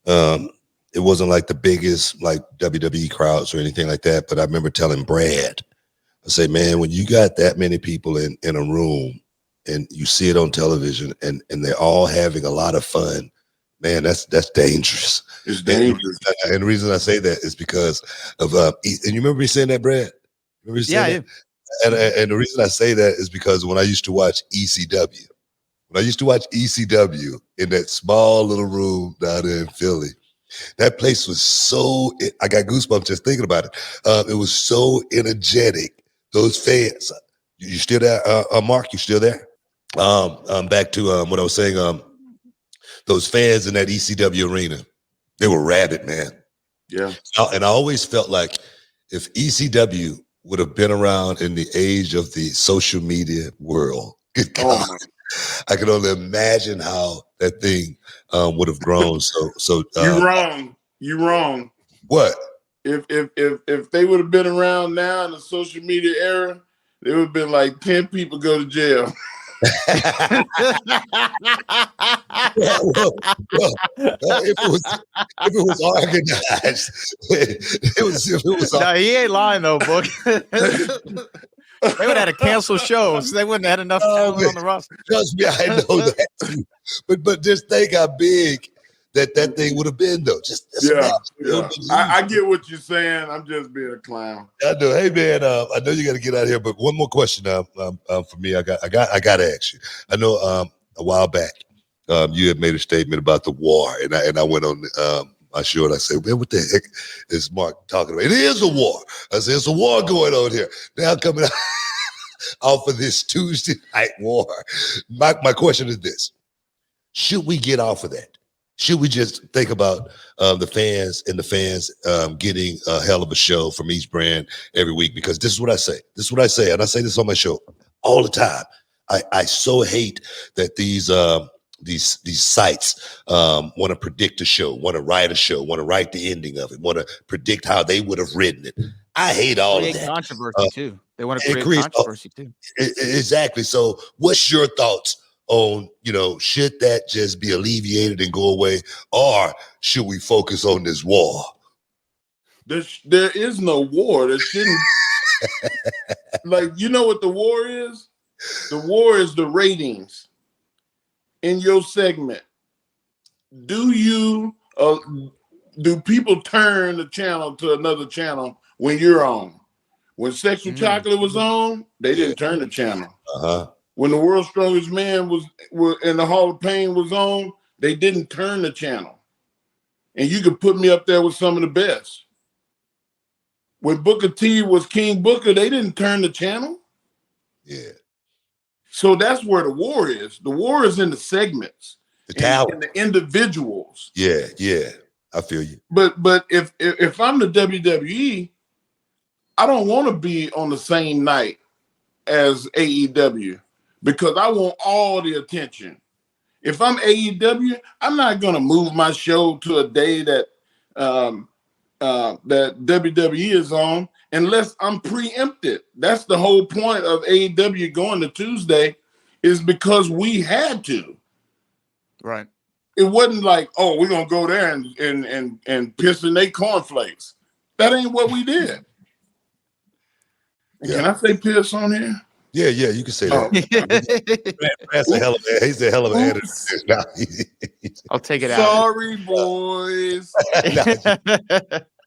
Speaker 1: It wasn't like the biggest like WWE crowds or anything like that, but I remember telling Brad, I say, man, when you got that many people in a room and you see it on television and they're all having a lot of fun, man, that's dangerous.
Speaker 8: It's dangerous.
Speaker 1: And the reason I say that is because of and you remember me saying that, Brad?
Speaker 9: Yeah.
Speaker 1: And the reason I say that is because when I used to watch ECW, in that small little room down there in Philly, that place was I got goosebumps just thinking about it. It was so energetic. Those fans, you still there? Mark, you still there? Back to what I was saying. Those fans in that ECW arena, they were rabid, man.
Speaker 8: Yeah.
Speaker 1: And I always felt like if ECW would have been around in the age of the social media world, good God, I can only imagine how that thing would have grown. So
Speaker 8: you're wrong.
Speaker 1: What?
Speaker 8: If they would have been around now in the social media era, there would have been like 10 people go to jail.
Speaker 1: If it was organized,
Speaker 9: No, he ain't lying though, book. They would have had to cancel shows. They wouldn't have had enough talent on the roster.
Speaker 1: Trust me, I know that too. But just think how big that thing would have been, though.
Speaker 8: Yeah. I get what you're saying. I'm just being a clown.
Speaker 1: I know. Hey, man, I know you got to get out of here, but one more question for me. I got to ask you. I know a while back you had made a statement about the war, and I went on my show and I said, man, what the heck is Mark talking about? It is a war. I said, it's a war going on here. Now coming off of this Tuesday night war. My question is this. Should we get off of that? Should we just think about the fans getting a hell of a show from each brand every week? Because this is what I say. And I say this on my show all the time. I so hate that these sites want to predict a show, want to write a show, want to write the ending of it, want to predict how they would have written it. I hate all of that.
Speaker 9: Controversy too. They want to create controversy too.
Speaker 1: Exactly. So what's your thoughts on, should that just be alleviated and go away, or should we focus on this war?
Speaker 8: There is no war. There shouldn't. Like, you know what the war is? The war is the ratings in your segment. Do people turn the channel to another channel when you're on? When Sexual Chocolate was on, they didn't turn the channel. When the World's Strongest Man was and the Hall of Pain was on, they didn't turn the channel. And you could put me up there with some of the best. When Booker T was King Booker, they didn't turn the channel.
Speaker 1: Yeah.
Speaker 8: So that's where the war is. The war is in the segments,
Speaker 1: the talent,
Speaker 8: and the individuals.
Speaker 1: Yeah, yeah, I feel you.
Speaker 8: But if I'm the WWE, I don't want to be on the same night as AEW because I want all the attention. If I'm AEW, I'm not going to move my show to a day that that WWE is on unless I'm preempted. That's the whole point of AEW going to Tuesday, is because we had to.
Speaker 9: Right.
Speaker 8: It wasn't like, oh, we're gonna go there and piss in their cornflakes. That ain't what we did. Yeah. Can I say piss on here?
Speaker 1: Yeah, you can say that. That's a hell of a, he's a hell of an editor.
Speaker 9: I'll take it
Speaker 8: Sorry, boys.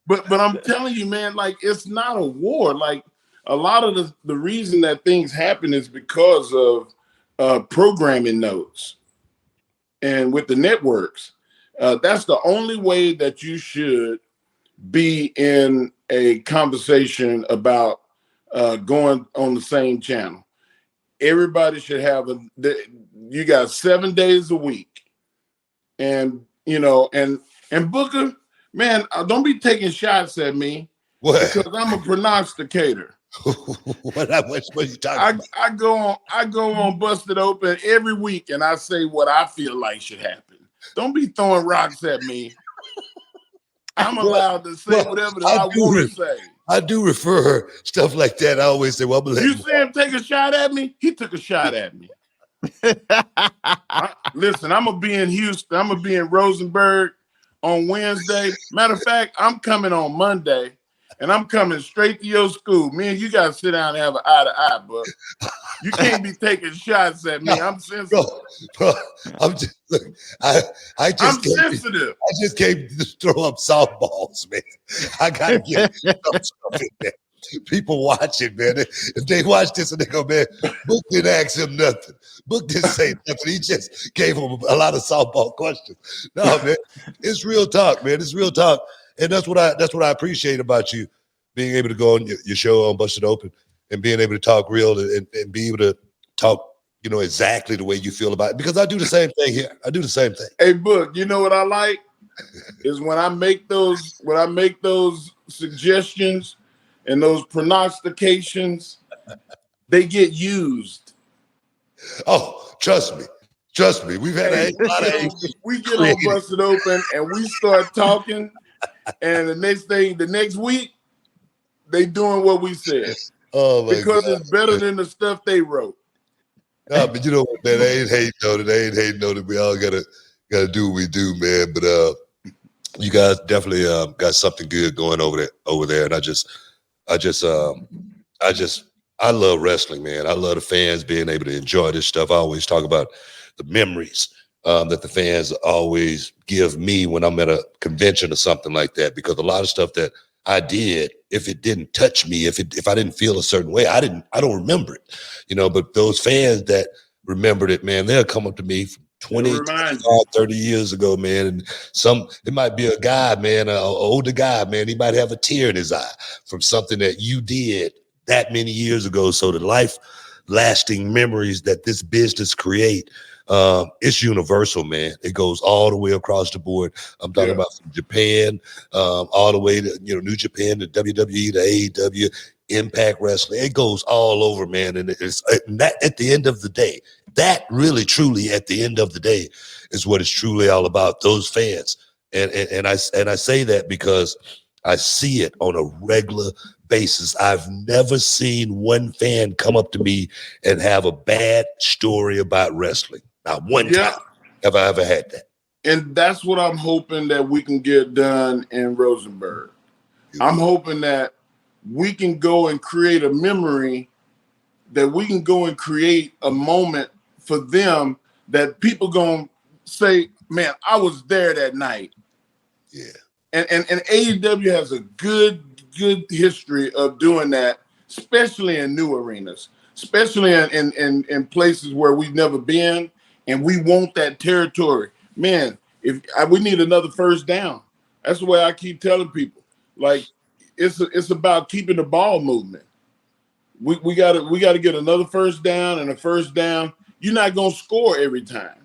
Speaker 8: But I'm telling you, man, like, it's not a war. Like, a lot of the reason that things happen is because of programming notes. And with the networks, that's the only way that you should be in a conversation about going on the same channel. Everybody should have you got 7 days a week. And, you know, and Booker, man, don't be taking shots at me.
Speaker 1: What?
Speaker 8: Because I'm a prognosticator.
Speaker 1: what you talking about?
Speaker 8: I go on Busted Open every week and I say what I feel like should happen. Don't be throwing rocks at me. I'm allowed to say whatever that I want to say.
Speaker 1: I do refer stuff like that. I always say, well,
Speaker 8: you see him take a shot at me? He took a shot at me. Listen, I'm going to be in Houston. I'm going to be in Rosenberg on Wednesday. Matter of fact, I'm coming on Monday. And I'm coming straight to your school. Me and you got to sit down and have an eye-to-eye, but you can't be taking shots at me. I'm sensitive.
Speaker 1: Bro, I'm just, look, I'm
Speaker 8: sensitive.
Speaker 1: I just came to throw up softballs, man. I got to get some stuff in there. People watching, man. If they watch this and they go, man, Book didn't ask him nothing. Book didn't say nothing. He just gave him a lot of softball questions. No, man, it's real talk, man. It's real talk. And that's what I appreciate about you, being able to go on your show on Busted Open and being able to talk real and be able to talk, you know, exactly the way you feel about it. Because I do the same thing here. I do the same thing.
Speaker 8: Hey, Book, you know what I like is when I make those suggestions and those prognostications, they get used.
Speaker 1: Oh, trust me. Trust me. We've had a lot of
Speaker 8: we get on Busted Open and we start talking. And the next week, they doing what we said.
Speaker 1: Oh my
Speaker 8: because
Speaker 1: God.
Speaker 8: It's better than the stuff they wrote.
Speaker 1: No, but you know what, man? They ain't hating on it. They ain't hating on it. We all gotta do what we do, man. But you guys definitely got something good going over there. And I love wrestling, man. I love the fans being able to enjoy this stuff. I always talk about the memories that the fans always give me when I'm at a convention or something like that, because a lot of stuff that I did, if it didn't touch me, if I didn't feel a certain way, I don't remember it, you know. But those fans that remembered it, man, they'll come up to me from 20, 30 years ago, man, and it might be a guy, man, an older guy, man, he might have a tear in his eye from something that you did that many years ago. So the life-lasting memories that this business create, it's universal, man. It goes all the way across the board. I'm talking about from Japan, all the way to, you know, New Japan, to WWE, to AEW, Impact Wrestling. It goes all over, man. And it's that at the end of the day, that really, truly, at the end of the day, is what it's truly all about. Those fans, and I say that because I see it on a regular basis. I've never seen one fan come up to me and have a bad story about wrestling. Not one time have I ever had that.
Speaker 8: And that's what I'm hoping that we can get done in Rosenberg. I'm hoping that we can go and create a memory, that we can go and create a moment for them that people gonna say, man, I was there that night.
Speaker 1: Yeah.
Speaker 8: And AEW has a good history of doing that, especially in new arenas. especially in places where we've never been, and we want that territory. Man, we need another first down. That's the way I keep telling people. Like, it's about keeping the ball movement. We gotta get another first down and a first down. You're not gonna score every time.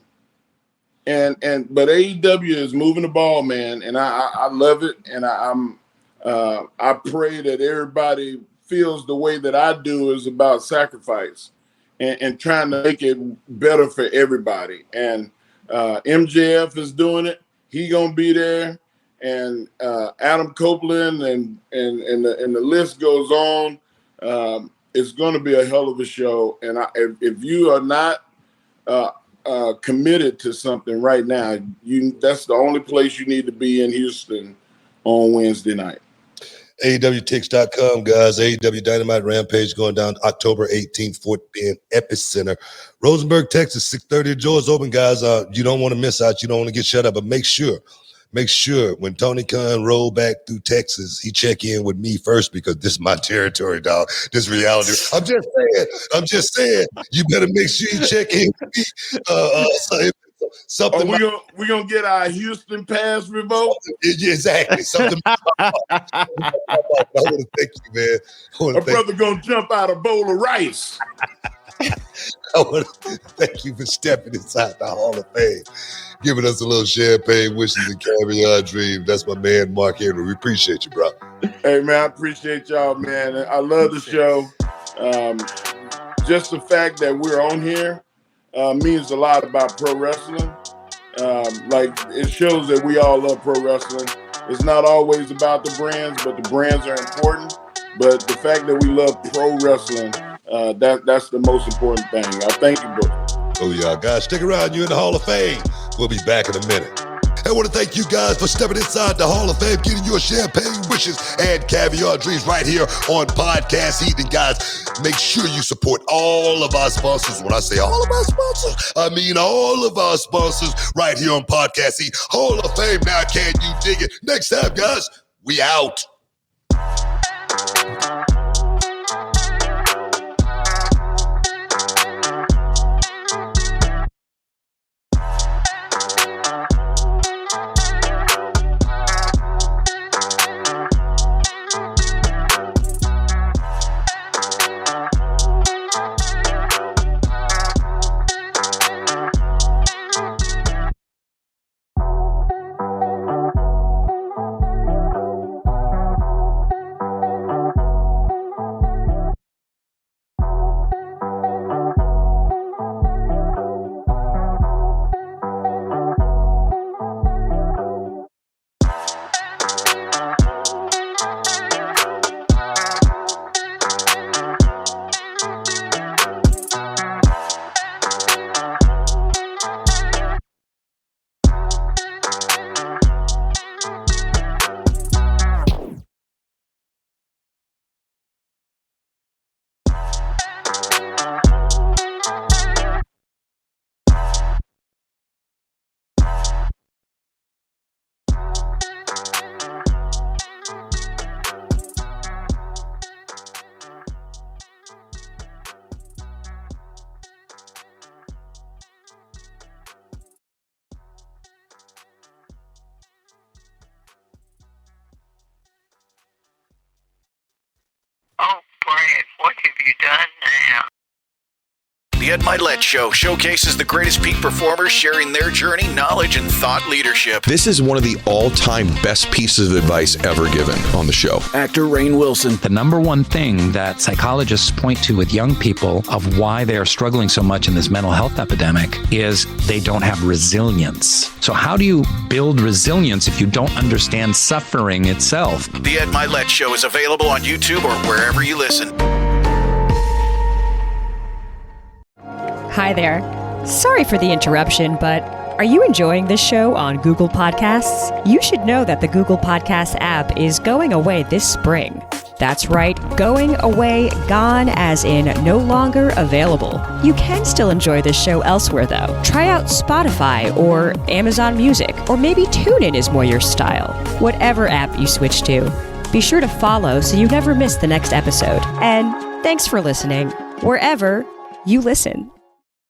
Speaker 8: But AEW is moving the ball, man, and I love it, and I pray that everybody feels the way that I do is about sacrifice and trying to make it better for everybody. And MJF is doing it. He gonna be there, and Adam Copeland and the list goes on. It's going to be a hell of a show. And if you are not committed to something right now, that's the only place you need to be in Houston on Wednesday night.
Speaker 1: AEWTix.com, guys. AEW Dynamite Rampage going down October 18th, Fort Bend Epicenter. Rosenberg, Texas, 6:30. The doors open, guys. You don't want to miss out. You don't want to get shut up. But make sure when Tony Khan roll back through Texas, he check in with me first, because this is my territory, dog. This reality. I'm just saying. You better make sure you check in with me. Something.
Speaker 8: We're gonna get our Houston pass revoked.
Speaker 1: Exactly. Something. I want to thank you, man.
Speaker 8: My brother gonna jump out a bowl of rice.
Speaker 1: I want to thank you for stepping inside the Hall of Fame, giving us a little champagne wishes and caviar dreams. That's my man, Mark Henry. We appreciate you, bro.
Speaker 8: Hey, man, I appreciate y'all, man. I love the show. Just the fact that we're on here means a lot about pro wrestling. Like, it shows that we all love pro wrestling. It's not always about the brands, but the brands are important. But the fact that we love pro wrestling, that's the most important thing. I thank you, bro.
Speaker 1: Oh, yeah, guys, stick around. You're in the Hall of Fame. We'll be back in a minute. I want to thank you guys for stepping inside the Hall of Fame, getting your champagne wishes and caviar dreams right here on Podcast Heat. And guys, make sure you support all of our sponsors. When I say all of our sponsors, I mean all of our sponsors right here on Podcast Heat. Hall of Fame, now can you dig it? Next time, guys, we out.
Speaker 10: The Ed Milet Show showcases the greatest peak performers sharing their journey, knowledge, and thought leadership.
Speaker 11: This is one of the all-time best pieces of advice ever given on the show.
Speaker 10: Actor Rainn Wilson.
Speaker 12: The number one thing that psychologists point to with young people of why they are struggling so much in this mental health epidemic is they don't have resilience. So how do you build resilience if you don't understand suffering itself?
Speaker 10: The Ed Milet Show is available on YouTube or wherever you listen.
Speaker 13: Hi there. Sorry for the interruption, but are you enjoying this show on Google Podcasts? You should know that the Google Podcasts app is going away this spring. That's right, going away, gone as in no longer available. You can still enjoy this show elsewhere though. Try out Spotify or Amazon Music, or maybe TuneIn is more your style. Whatever app you switch to, be sure to follow so you never miss the next episode. And thanks for listening. wherever you listen.